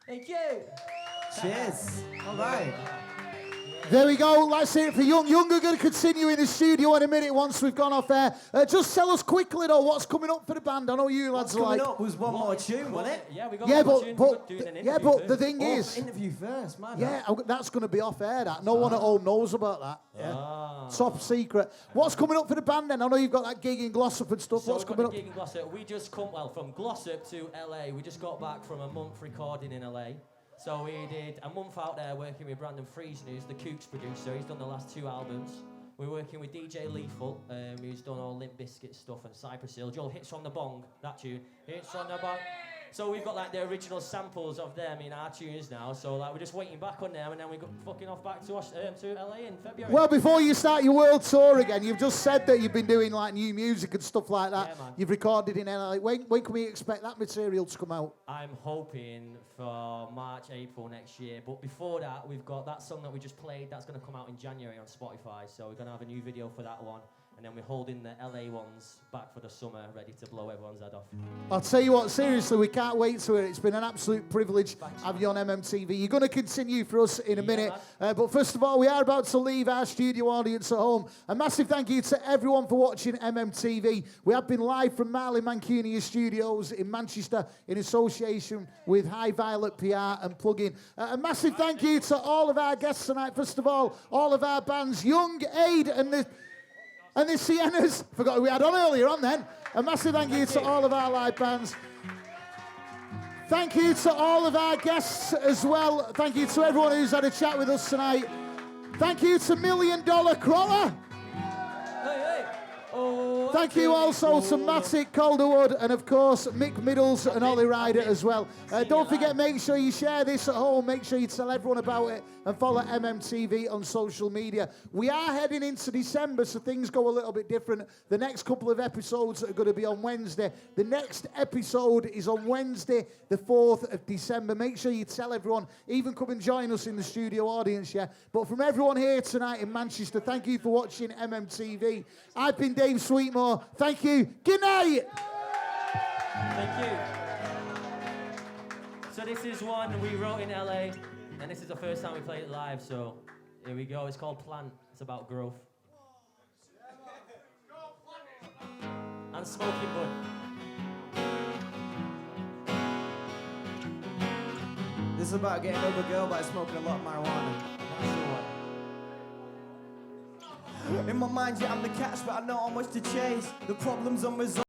Speaker 9: Thank you.
Speaker 10: Cheers. All right.
Speaker 1: There we go. Let's hear it for Young. Young are going to continue in the studio in a minute once we've gone off air. Just tell us quickly, though, what's coming up for the band. I know you lads are
Speaker 10: Coming
Speaker 1: like...
Speaker 10: up was one more tune, wasn't it?
Speaker 9: Yeah, we got
Speaker 1: Yeah,
Speaker 9: one
Speaker 1: but,
Speaker 9: tune,
Speaker 1: but,
Speaker 9: doing an
Speaker 1: yeah,
Speaker 9: interview
Speaker 1: but the
Speaker 9: first.
Speaker 1: thing is...
Speaker 10: Interview first, man.
Speaker 1: Yeah, that's going to be off air, that. No one at home knows about that. Yeah.
Speaker 9: Ah.
Speaker 1: Top secret. What's coming up for the band, then? I know you've got that gig in Glossop and stuff.
Speaker 9: So
Speaker 1: What's
Speaker 9: we've got
Speaker 1: coming
Speaker 9: the
Speaker 1: up?
Speaker 9: gig in Glossop. We just come, well, from Glossop to LA. We just got back from a month recording in LA. So we did a month out there working with Brandon Friesen, who's the Kooks producer. He's done the last 2 albums. We're working with DJ Lethal, who's done all Limp Bizkit stuff, and Cypress Hill. Joel, Hits on the Bong, that tune. Hits on the Bong. So we've got like the original samples of them in our tunes now. So like we're just waiting back on them, and then we got fucking off back to LA in February.
Speaker 1: Well, before you start your world tour again, you've just said that you've been doing like new music and stuff like that.
Speaker 9: Yeah, man.
Speaker 1: You've recorded in LA. When can we expect that material to come out?
Speaker 9: I'm hoping for March, April next year. But before that, we've got that song that we just played. That's going to come out in January on Spotify. So we're going to have a new video for that one. And then we're holding the LA ones back for the summer, ready to blow everyone's head off.
Speaker 1: I'll tell you what, seriously, we can't wait to hear it. It's been an absolute privilege having you on MMTV. You're going to continue for us in a minute. But first of all, we are about to leave our studio audience at home. A massive thank you to everyone for watching MMTV. We have been live from Marley Mancunia Studios in Manchester in association with High Violet PR and Plugin. A massive thank you to all of our guests tonight. First of all of our bands, Young, Aid and the Siennas, forgot who we had on earlier on then. A massive thank you to all of our live bands. Thank you to all of our guests as well. Thank you to everyone who's had a chat with us tonight. Thank you to $1 Million Crolla. Thank you also to Matic Calderwood and, of course, Mick Middles and Ollie Rider as well. Don't forget, make sure you share this at home. Make sure you tell everyone about it and follow MMTV on social media. We are heading into December, so things go a little bit different. The next couple of episodes are going to be on Wednesday. The next episode is on Wednesday, the 4th of December. Make sure you tell everyone, even come and join us in the studio audience, yeah? But from everyone here tonight in Manchester, thank you for watching MMTV. I've been Dave Sweetmore. Thank you. Good night.
Speaker 9: Thank you. So this is one we wrote in LA, and this is the first time we played it live, so here we go. It's called Plant. It's about growth. And smoking bud.
Speaker 10: This is about getting over a girl by smoking a lot of marijuana.
Speaker 9: That's the one.
Speaker 11: In my mind, yeah, I'm the catch, but I know how much to chase. The problem's unresolved.